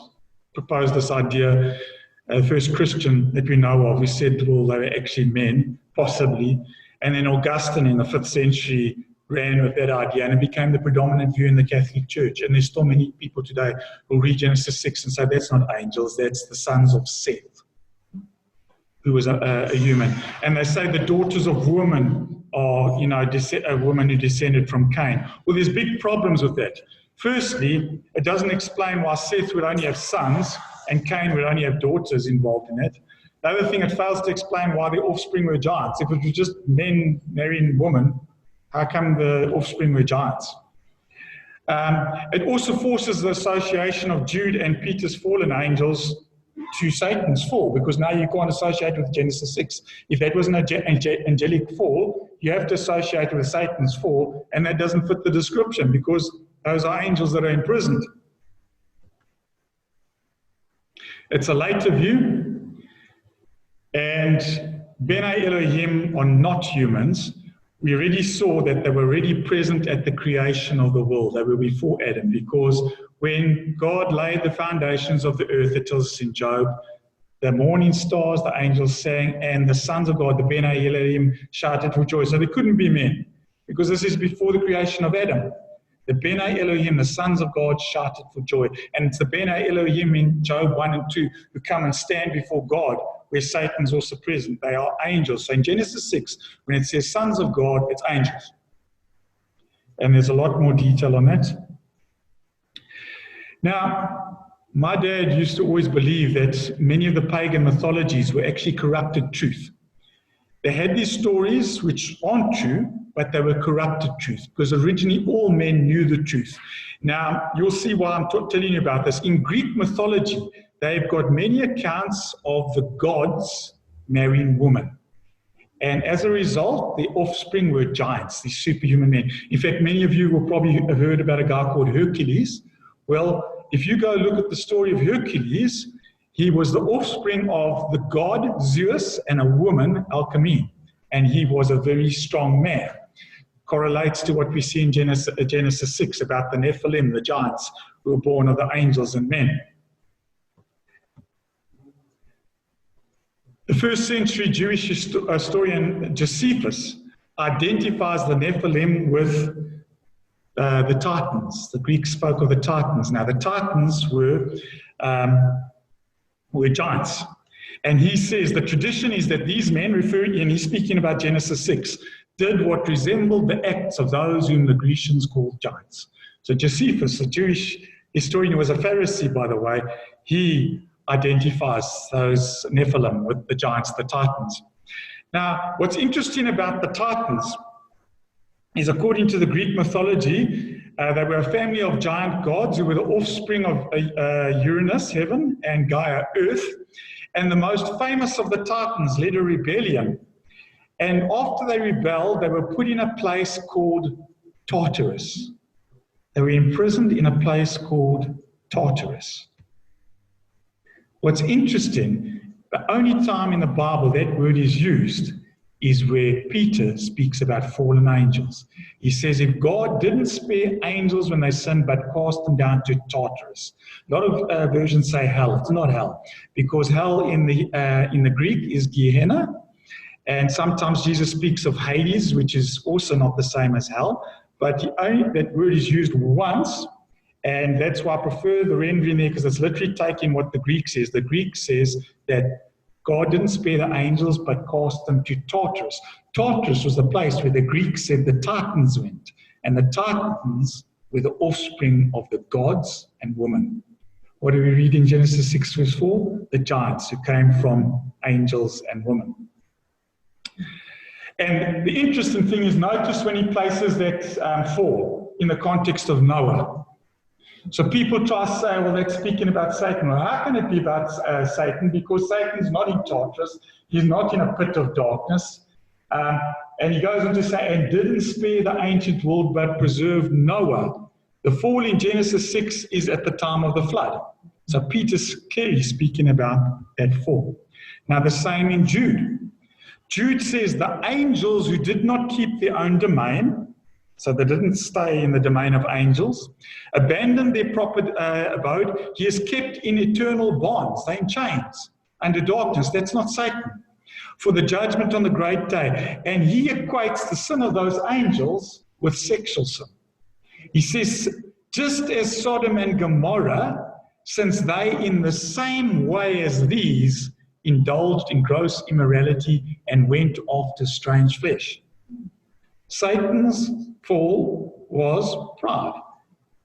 proposed this idea, the first Christian that we know of, who said, well, they were actually men, possibly. And then Augustine in the 5th century ran with that idea, and it became the predominant view in the Catholic Church. And there's still many people today who read Genesis 6 and say, that's not angels, that's the sons of Seth, who was a human. And they say the daughters of women are, a woman who descended from Cain. Well, there's big problems with that. Firstly, it doesn't explain why Seth would only have sons and Cain would only have daughters involved in it. The other thing, it fails to explain why the offspring were giants. If it was just men marrying women, how come the offspring were giants? It also forces the association of Jude and Peter's fallen angels to Satan's fall, because now you can't associate with Genesis 6. If that was an angelic fall, you have to associate with Satan's fall, and that doesn't fit the description because those are angels that are imprisoned. It's a later view, and Bene Elohim are not humans. We already saw that they were already present at the creation of the world. They were before Adam, because when God laid the foundations of the earth, it tells us in Job, the morning stars, the angels sang, and the sons of God, the Bene Elohim, shouted for joy. So they couldn't be men, because this is before the creation of Adam. The Bene Elohim, the sons of God, shouted for joy. And it's the Bene Elohim in Job 1 and 2 who come and stand before God, where Satan's also present. They are angels. So in Genesis 6, when it says sons of God, it's angels. And there's a lot more detail on that. Now, my dad used to always believe that many of the pagan mythologies were actually corrupted truth. They had these stories which aren't true, but they were corrupted truth, because originally all men knew the truth. Now, you'll see why I'm telling you about this. In Greek mythology, they've got many accounts of the gods marrying women. And as a result, the offspring were giants, these superhuman men. In fact, many of you will probably have heard about a guy called Hercules. Well, if you go look at the story of Hercules, He was the offspring of the god Zeus and a woman, Alchemy, and he was a very strong man. Correlates to what we see in Genesis 6 about the Nephilim, the giants, who were born of the angels and men. The first century Jewish historian Josephus identifies the Nephilim with the Titans. The Greeks spoke of the Titans. Now, the Titans were giants. And he says the tradition is that these men, and he's speaking about Genesis 6, did what resembled the acts of those whom the Grecians called giants. So Josephus, a Jewish historian who was a Pharisee, by the way, he identifies those Nephilim with the giants, the Titans. Now, what's interesting about the Titans is, according to the Greek mythology, they were a family of giant gods who were the offspring of Uranus, heaven, and Gaia, earth. And the most famous of the Titans led a rebellion. And after they rebelled, they were put in a place called Tartarus. They were imprisoned in a place called Tartarus. What's interesting, the only time in the Bible that word is used is where Peter speaks about fallen angels. He says, if God didn't spare angels when they sinned, but cast them down to Tartarus. A lot of versions say hell. It's not hell, because hell in the Greek is Gehenna, and sometimes Jesus speaks of Hades, which is also not the same as hell, but that word is used once, and that's why I prefer the rendering there, because it's literally taking what the Greek says. The Greek says that God didn't spare the angels, but cast them to Tartarus. Tartarus was the place where the Greeks said the Titans went, and the Titans were the offspring of the gods and women. What do we read in Genesis 6 verse 4? The giants who came from angels and women. And the interesting thing is, notice when he places that fall in the context of Noah. So people try to say, well, that's speaking about Satan. Well, how can it be about Satan? Because Satan's not in Tartarus. He's not in a pit of darkness. And he goes on to say, and didn't spare the ancient world, but preserved Noah. The fall in Genesis 6 is at the time of the flood. So Peter's clearly speaking about that fall. Now, the same in Jude. Jude says the angels who did not keep their own domain, so they didn't stay in the domain of angels, abandoned their proper abode. He is kept in eternal bonds. They're in chains, under darkness. That's not Satan. For the judgment on the great day. And he equates the sin of those angels with sexual sin. He says, just as Sodom and Gomorrah, since they in the same way as these indulged in gross immorality and went after strange flesh. Satan's fall was pride.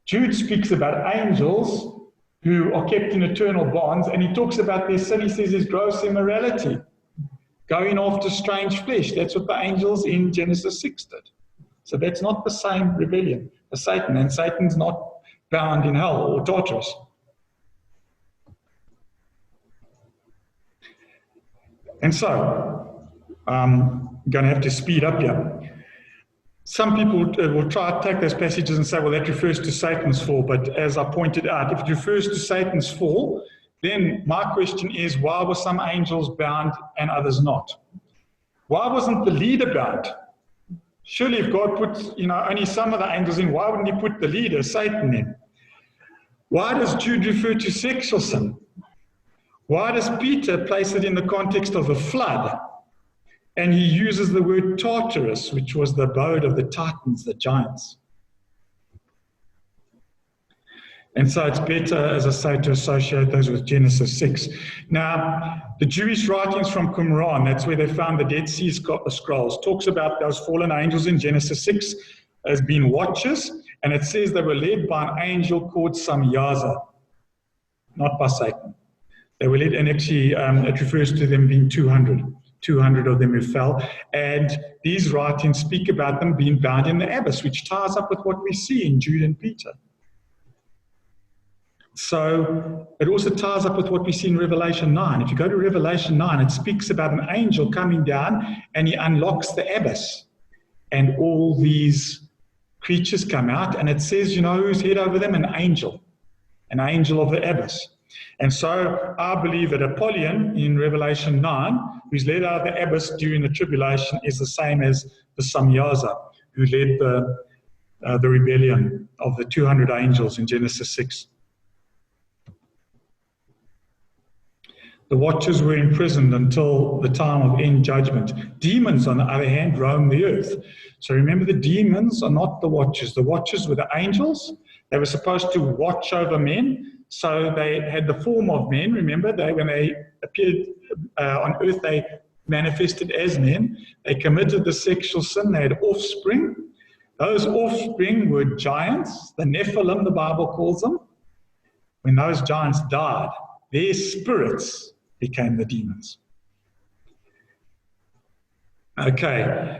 Jude speaks about angels who are kept in eternal bonds, and he talks about their sin. He says there's gross immorality, going after strange flesh. That's what the angels in Genesis 6 did. So that's not the same rebellion as Satan, and Satan's not bound in hell or Tartarus. And so, I'm going to have to speed up here. Some people will try to take those passages and say, well, that refers to Satan's fall. But as I pointed out, if it refers to Satan's fall, then my question is, why were some angels bound and others not? Why wasn't the leader bound? Surely if God put only some of the angels in, why wouldn't he put the leader, Satan, in? Why does Jude refer to sexual sin? Why does Peter place it in the context of a flood? And he uses the word Tartarus, which was the abode of the Titans, the giants. And so it's better, as I say, to associate those with Genesis 6. Now, the Jewish writings from Qumran, that's where they found the Dead Sea Scrolls, talks about those fallen angels in Genesis 6 as being watchers, and it says they were led by an angel called Samyaza, not by Satan. They were led, and actually it refers to them being 200 of them who fell. And these writings speak about them being bound in the abyss, which ties up with what we see in Jude and Peter. So it also ties up with what we see in Revelation 9. If you go to Revelation 9, it speaks about an angel coming down and he unlocks the abyss. And all these creatures come out, and it says, who's head over them? An angel of the abyss. And so I believe that Apollyon in Revelation 9, who's led out of the abyss during the tribulation, is the same as the Samyaza, who led the rebellion of the 200 angels in Genesis 6. The watchers were imprisoned until the time of end judgment. Demons, on the other hand, roam the earth. So remember, the demons are not the watchers. The watchers were the angels. They were supposed to watch over men. So they had the form of men. Remember, when they appeared on earth, they manifested as men. They committed the sexual sin. They had offspring. Those offspring were giants. The Nephilim, the Bible calls them. When those giants died, their spirits became the demons. Okay.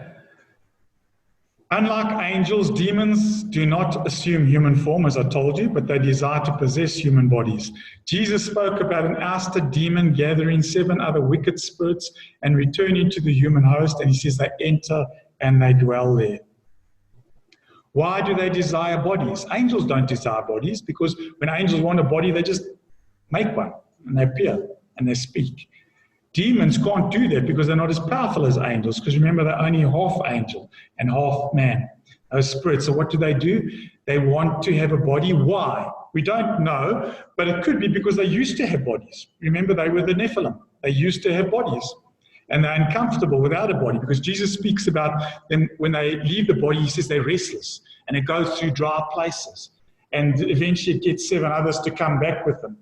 Unlike angels, demons do not assume human form, as I told you, but they desire to possess human bodies. Jesus spoke about an ousted demon gathering 7 other wicked spirits and returning to the human host, and he says they enter and they dwell there. Why do they desire bodies? Angels don't desire bodies, because when angels want a body, they just make one, and they appear, and they speak. Demons can't do that because they're not as powerful as angels, because remember, they're only half angel and half man, those spirits. So what do? They want to have a body. Why? We don't know, but it could be because they used to have bodies. Remember, they were the Nephilim. They used to have bodies, and they're uncomfortable without a body, because Jesus speaks about them when they leave the body. He says they're restless, and it goes through dry places, and eventually it gets 7 others to come back with them.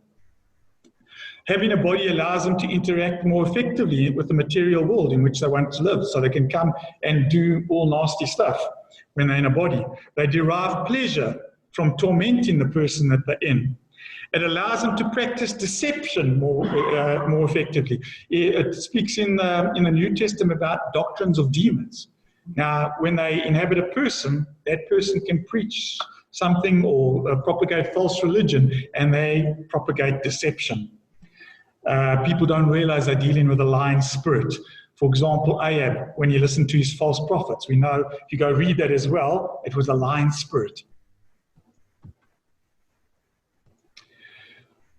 Having a body allows them to interact more effectively with the material world in which they want to live, so they can come and do all nasty stuff when they're in a body. They derive pleasure from tormenting the person that they're in. It allows them to practice deception more effectively. It speaks in the New Testament about doctrines of demons. Now, when they inhabit a person, that person can preach something or propagate false religion, and they propagate deception. People don't realize they're dealing with a lying spirit. For example, Ahab, when you listen to his false prophets, we know, if you go read that as well, it was a lying spirit.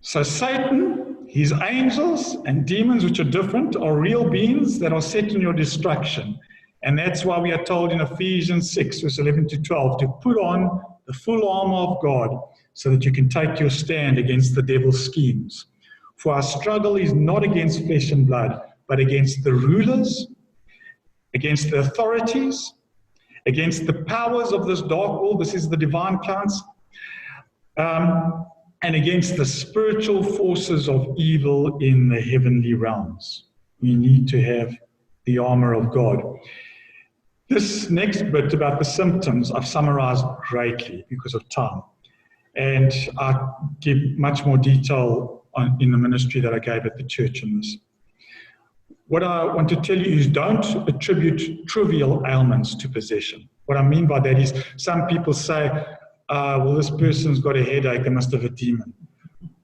So Satan, his angels and demons, which are different, are real beings that are set in your destruction. And that's why we are told in Ephesians 6, verse 11 to 12, to put on the full armor of God so that you can take your stand against the devil's schemes. For our struggle is not against flesh and blood, but against the rulers, against the authorities, against the powers of this dark world. This is the divine counts. And against the spiritual forces of evil in the heavenly realms. We need to have the armor of God. This next bit about the symptoms I've summarized greatly because of time. And I give much more detail in the ministry that I gave at the church in this. What I want to tell you is, don't attribute trivial ailments to possession. What I mean by that is, some people say, well, this person's got a headache, they must have a demon.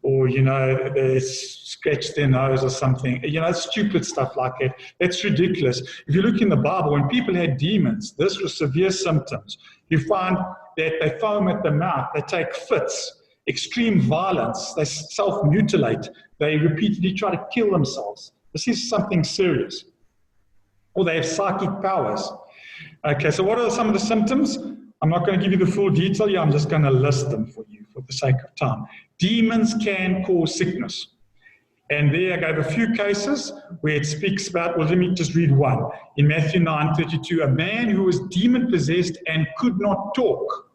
Or, they scratch their nose or something. Stupid stuff like that. That's ridiculous. If you look in the Bible, when people had demons, this was severe symptoms. You find that they foam at the mouth, they take fits, extreme violence, they self-mutilate, they repeatedly try to kill themselves. This is something serious. Or they have psychic powers. Okay, so what are some of the symptoms? I'm not going to give you the full detail here, I'm just going to list them for you for the sake of time. Demons can cause sickness. And there I gave a few cases where it speaks about, well, let me just read one. In Matthew 9:32, a man who was demon-possessed and could not talk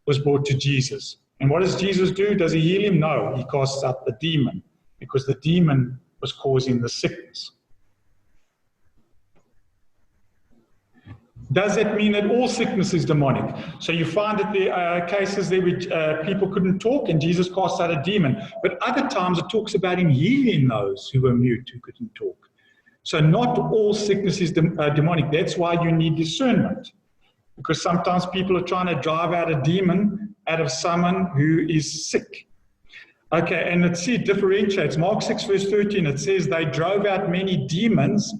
was brought to Jesus. And what does Jesus do? Does he heal him? No, he casts out the demon, because the demon was causing the sickness. Does that mean that all sickness is demonic? So you find that there are cases there which people couldn't talk and Jesus cast out a demon. But other times it talks about him healing those who were mute, who couldn't talk. So not all sickness is demonic. That's why you need discernment. Because sometimes people are trying to drive out a demon out of someone who is sick. Okay, and let's see, it differentiates. Mark 6 verse 13, it says they drove out many demons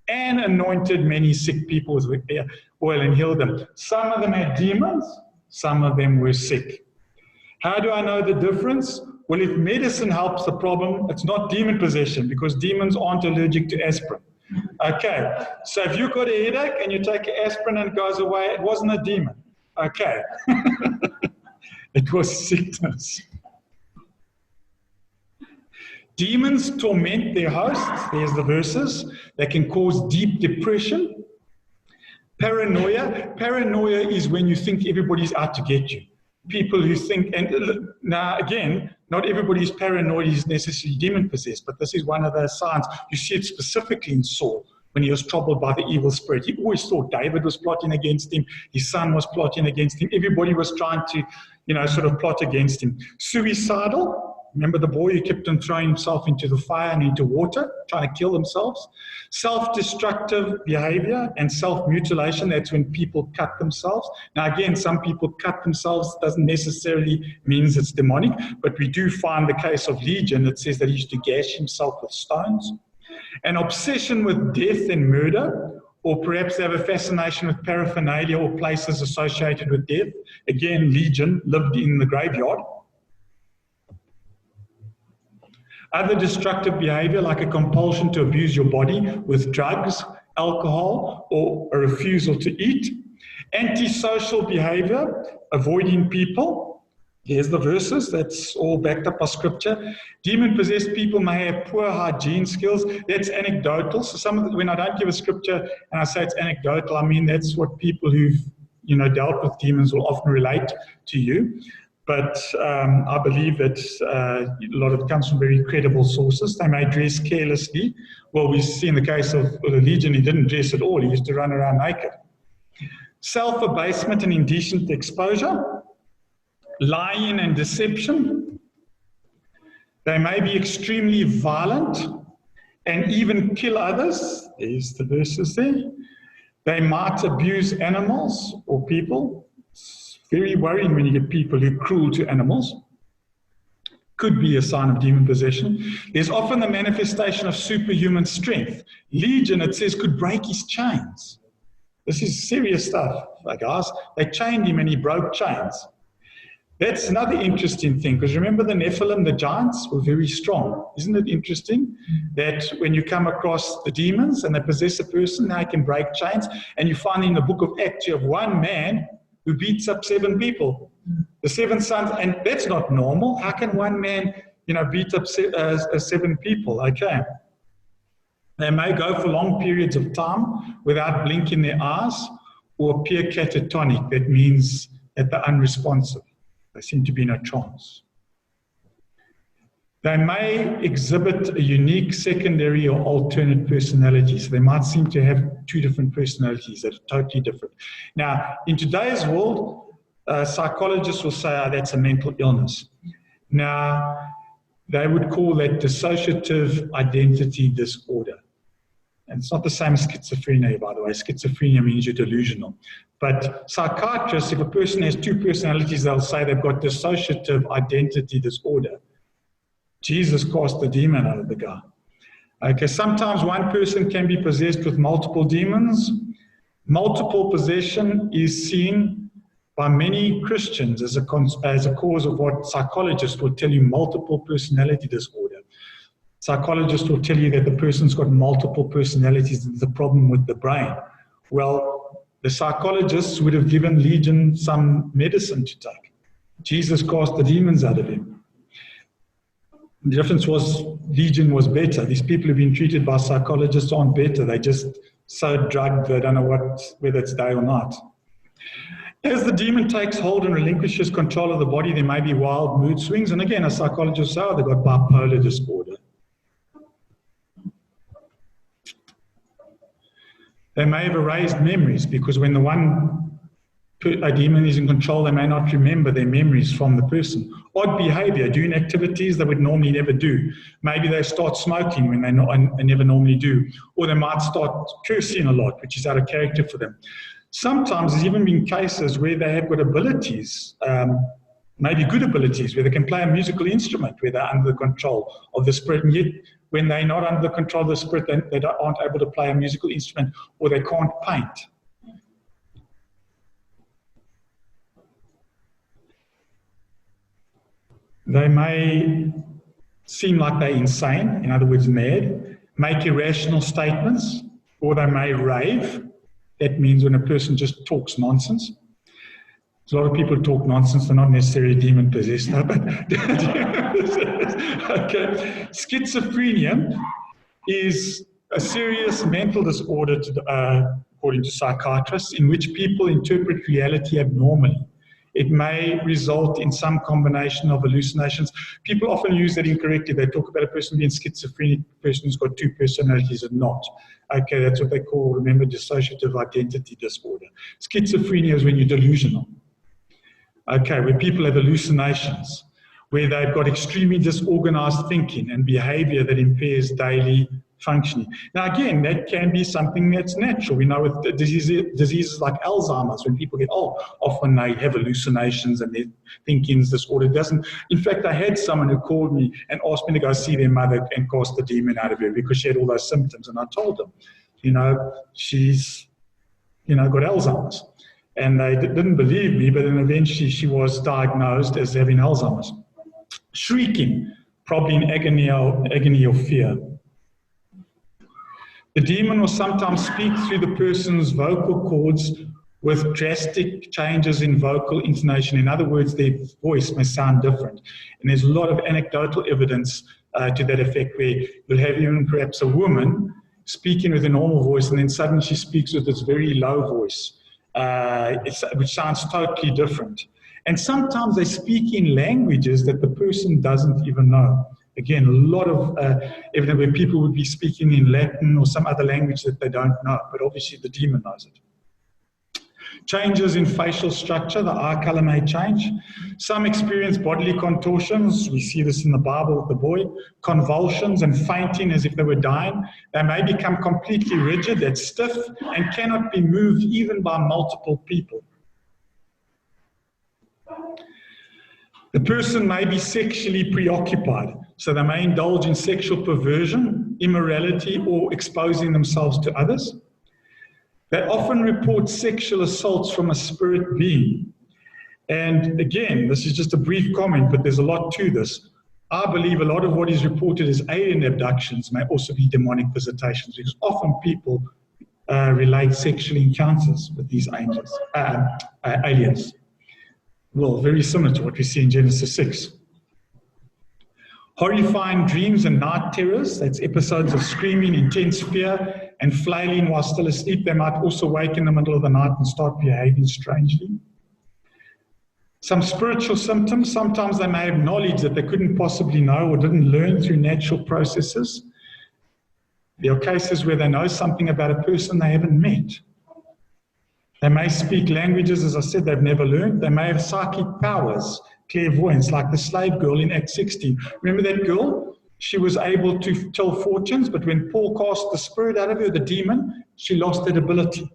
and anointed many sick people with oil and healed them. Some of them had demons, some of them were sick. How do I know the difference? Well, if medicine helps the problem, it's not demon possession because demons aren't allergic to aspirin. Okay, so if you've got a headache and you take aspirin and it goes away, it wasn't a demon. Okay, it was sickness. Demons torment their hosts. There's the verses. They can cause deep depression. Paranoia. Paranoia is when you think everybody's out to get you. People who think, and now again, not everybody is paranoid is necessarily demon possessed, but this is one of those signs. You see it specifically in Saul when he was troubled by the evil spirit. He always thought David was plotting against him. His son was plotting against him. Everybody was trying to, sort of plot against him. Suicidal. Remember the boy who kept on throwing himself into the fire and into water, trying to kill themselves? Self-destructive behavior and self-mutilation, that's when people cut themselves. Now again, some people cut themselves, doesn't necessarily means it's demonic, but we do find the case of Legion, it says that he used to gash himself with stones. An obsession with death and murder, or perhaps they have a fascination with paraphernalia or places associated with death. Again, Legion lived in the graveyard. Other destructive behavior like a compulsion to abuse your body with drugs, alcohol, or a refusal to eat. Antisocial behavior, avoiding people. Here's the verses, that's all backed up by scripture. Demon-possessed people may have poor hygiene skills. That's anecdotal. So when I don't give a scripture and I say it's anecdotal, I mean that's what people who've dealt with demons will often relate to you. But I believe that a lot of it comes from very credible sources. They may dress carelessly. Well, we see in the case of the Legion, he didn't dress at all. He used to run around naked. Self-abasement and indecent exposure. Lying and deception. They may be extremely violent and even kill others. There's the verses there. They might abuse animals or people. Very worrying when you get people who are cruel to animals. Could be a sign of demon possession. There's often the manifestation of superhuman strength. Legion, it says, could break his chains. This is serious stuff, guys. They chained him and he broke chains. That's another interesting thing, because remember the Nephilim, the giants, were very strong. Isn't it interesting that when you come across the demons and they possess a person, they can break chains, and you find in the book of Acts you have one man who beats up 7 people, the 7 sons, and that's not normal. How can one man, beat up 7 people? Okay. They may go for long periods of time without blinking their eyes or appear catatonic. That means that they're unresponsive. They seem to be in a trance. They may exhibit a unique secondary or alternate personality. So they might seem to have 2 different personalities that are totally different. Now, in today's world, psychologists will say, that's a mental illness. Now, they would call that dissociative identity disorder. And it's not the same as schizophrenia, by the way. Schizophrenia means you're delusional. But psychiatrists, if a person has 2 personalities, they'll say they've got dissociative identity disorder. Jesus cast the demon out of the guy. Okay, sometimes one person can be possessed with multiple demons. Multiple possession is seen by many Christians as a cause of what psychologists will tell you, multiple personality disorder. Psychologists will tell you that the person's got multiple personalities, there's a problem with the brain. Well, the psychologists would have given Legion some medicine to take. Jesus cast the demons out of him. The difference was Legion was better. These people who've been treated by psychologists aren't better. They just so drugged they don't know whether it's day or night. As the demon takes hold and relinquishes control of the body, there may be wild mood swings. And again, a psychologist said they've got bipolar disorder. They may have erased memories because when a demon is in control, they may not remember their memories from the person. Odd behavior, doing activities they would normally never do. Maybe they start smoking when they never normally do. Or they might start cursing a lot, which is out of character for them. Sometimes there's even been cases where they have got abilities, maybe good abilities, where they can play a musical instrument, where they're under the control of the spirit, and yet when they're not under the control of the spirit, they aren't able to play a musical instrument, or they can't paint. They may seem like they're insane, in other words, mad, make irrational statements, or they may rave. That means when a person just talks nonsense. A lot of people talk nonsense, they're not necessarily demon-possessed, no, but okay. Schizophrenia is a serious mental disorder, according to psychiatrists, in which people interpret reality abnormally. It may result in some combination of hallucinations. People often use that incorrectly. They talk about a person being schizophrenic, a person who's got two personalities and not. Okay, that's what they call, remember, dissociative identity disorder. Schizophrenia is when you're delusional. Okay, where people have hallucinations, where they've got extremely disorganized thinking and behavior that impairs daily functioning. Now, again, that can be something that's natural. We know with diseases like Alzheimer's, when people get old, often they have hallucinations and their thinking's disorder doesn't. In fact, I had someone who called me and asked me to go see their mother and cast the demon out of her because she had all those symptoms. And I told them, she's, got Alzheimer's. And they didn't believe me, but then eventually she was diagnosed as having Alzheimer's. Shrieking, probably in agony or fear. The demon will sometimes speak through the person's vocal cords with drastic changes in vocal intonation. In other words, their voice may sound different. And there's a lot of anecdotal evidence to that effect, where you'll have even perhaps a woman speaking with a normal voice, and then suddenly she speaks with this very low voice, which sounds totally different. And sometimes they speak in languages that the person doesn't even know. Again, a lot of evidence where people would be speaking in Latin or some other language that they don't know, but obviously the demon knows it. Changes in facial structure, the eye color may change. Some experience bodily contortions. We see this in the Bible with the boy. Convulsions and fainting as if they were dying. They may become completely rigid, that's stiff, and cannot be moved even by multiple people. The person may be sexually preoccupied, so they may indulge in sexual perversion, immorality, or exposing themselves to others. They often report sexual assaults from a spirit being. And again, this is just a brief comment, but there's a lot to this. I believe a lot of what is reported as alien abductions may also be demonic visitations, because often people relate sexual encounters with these angels, aliens. Well, very similar to what we see in Genesis 6. Horrifying dreams and night terrors, that's episodes of screaming, intense fear, and flailing while still asleep. They might also wake in the middle of the night and start behaving strangely. Some spiritual symptoms, sometimes they may have knowledge that they couldn't possibly know or didn't learn through natural processes. There are cases where they know something about a person they haven't met. They may speak languages, as I said, they've never learned. They may have psychic powers, clairvoyance, like the slave girl in Acts 16. Remember that girl? She was able to tell fortunes, but when Paul cast the spirit out of her, the demon, she lost that ability.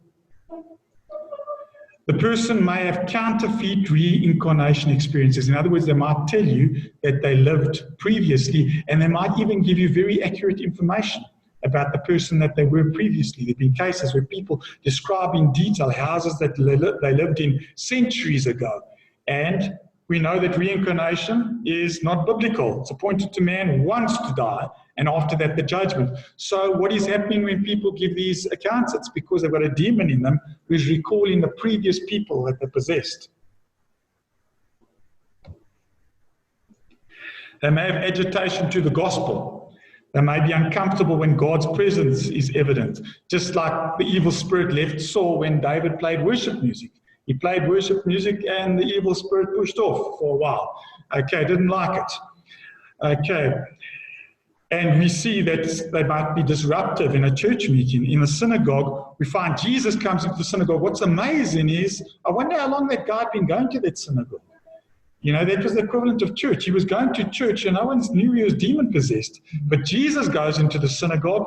The person may have counterfeit reincarnation experiences. In other words, they might tell you that they lived previously, and they might even give you very accurate information about the person that they were previously. There have been cases where people describe in detail houses that they lived in centuries ago. And we know that reincarnation is not biblical. It's appointed to man once to die, and after that the judgment. So what is happening when people give these accounts? It's because they've got a demon in them who's recalling the previous people that they possessed. They may have agitation to the gospel. They may be uncomfortable when God's presence is evident, just like the evil spirit left Saul when David played worship music. He played worship music and the evil spirit pushed off for a while. Okay, didn't like it. Okay, and we see that they might be disruptive in a church meeting. In a synagogue, we find Jesus comes into the synagogue. What's amazing is, I wonder how long that guy had been going to that synagogue. That was the equivalent of church. He was going to church and no one knew he was demon-possessed. But Jesus goes into the synagogue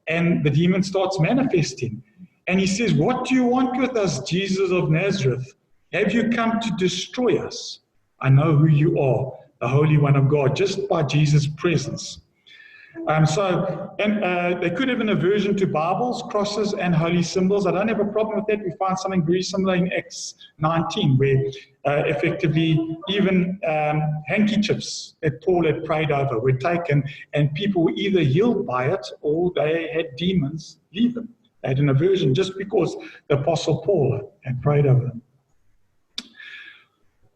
and the demon starts manifesting. And he says, "What do you want with us, Jesus of Nazareth? Have you come to destroy us? I know who you are, the Holy One of God," just by Jesus' presence. They could have an aversion to Bibles, crosses, and holy symbols. I don't have a problem with that. We find something very similar in Acts 19, where effectively even handkerchiefs that Paul had prayed over were taken, and people were either healed by it or they had demons leave them. They had an aversion just because the Apostle Paul had prayed over them.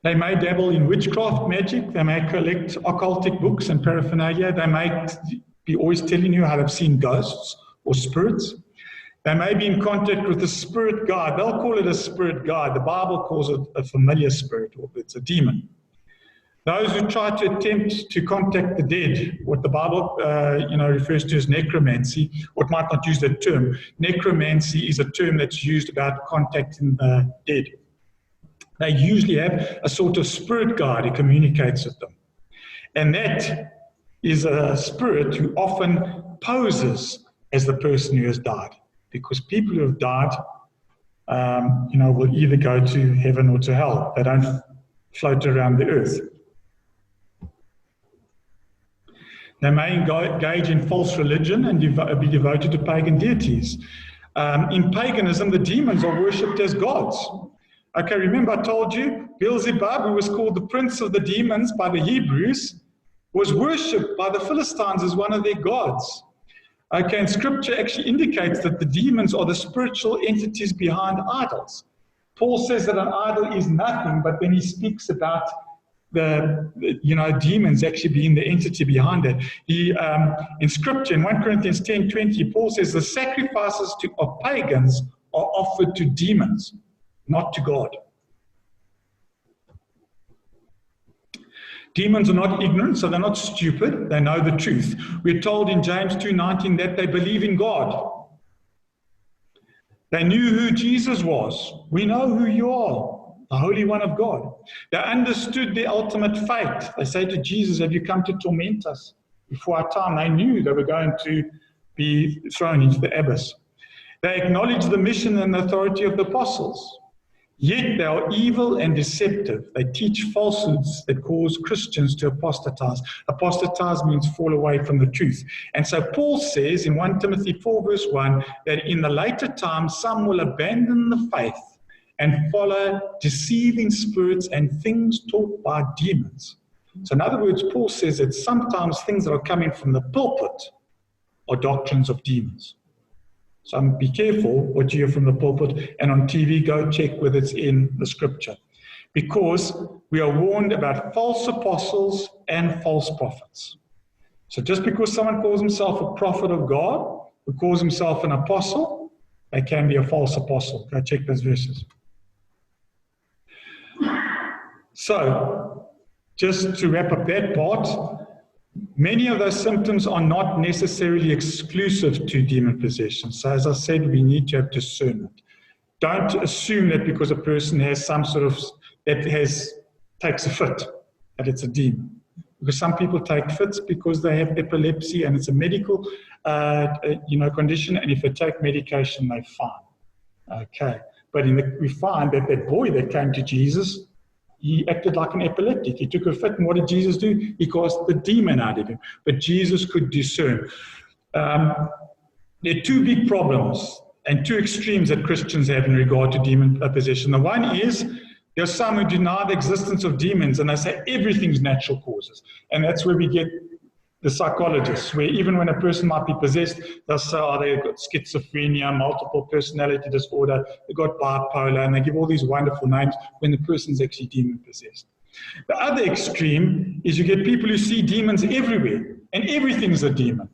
They may dabble in witchcraft, magic. They may collect occultic books and paraphernalia. They may be always telling you how they've seen ghosts or spirits. They may be in contact with a spirit guide. They'll call it a spirit guide. The Bible calls it a familiar spirit, or it's a demon. Those who try to attempt to contact the dead, what the Bible refers to as necromancy, or it might not use that term. Necromancy is a term that's used about contacting the dead. They usually have a sort of spirit guide who communicates with them. And that is a spirit who often poses as the person who has died. Because people who have died, will either go to heaven or to hell. They don't float around the earth. They may engage in false religion and be devoted to pagan deities. In paganism, the demons are worshipped as gods. Okay, remember I told you, Beelzebub, who was called the prince of the demons by the Hebrews, was worshipped by the Philistines as one of their gods. Okay, and scripture actually indicates that the demons are the spiritual entities behind idols. Paul says that an idol is nothing, but then he speaks about the demons actually being the entity behind it. In scripture, in 1 Corinthians 10:20, Paul says the sacrifices of pagans are offered to demons, not to God. Demons are not ignorant, so they're not stupid. They know the truth. We're told in James 2:19 that they believe in God. They knew who Jesus was. We know who you are, the Holy One of God. They understood the ultimate fate. They say to Jesus, have you come to torment us before our time? They knew they were going to be thrown into the abyss. They acknowledged the mission and authority of the apostles. Yet they are evil and deceptive. They teach falsehoods that cause Christians to apostatize. Apostatize means fall away from the truth. And so Paul says in 1 Timothy 4 verse 1 that in the later times some will abandon the faith and follow deceiving spirits and things taught by demons. So in other words, Paul says that sometimes things that are coming from the pulpit are doctrines of demons. So be careful what you hear from the pulpit, and on TV, go check whether it's in the scripture. Because we are warned about false apostles and false prophets. So just because someone calls himself a prophet of God, who calls himself an apostle, they can be a false apostle. Go check those verses. So, just to wrap up that part, many of those symptoms are not necessarily exclusive to demon possession. So as I said, we need to have discernment. Don't assume that because a person has some sort of, takes a fit, that it's a demon. Because some people take fits because they have epilepsy and it's a medical condition, and if they take medication, they're fine. Okay. But we find that that boy that came to Jesus, he acted like an epileptic. He took a fit, and what did Jesus do? He cast the demon out of him. But Jesus could discern. There are two big problems and two extremes that Christians have in regard to demon possession. The one is, there are some who deny the existence of demons, and they say everything's natural causes. And that's where we get the psychologists, where even when a person might be possessed, they'll say, oh, they've got schizophrenia, multiple personality disorder, they've got bipolar, and they give all these wonderful names when the person's actually demon-possessed. The other extreme is you get people who see demons everywhere, and everything's a demon.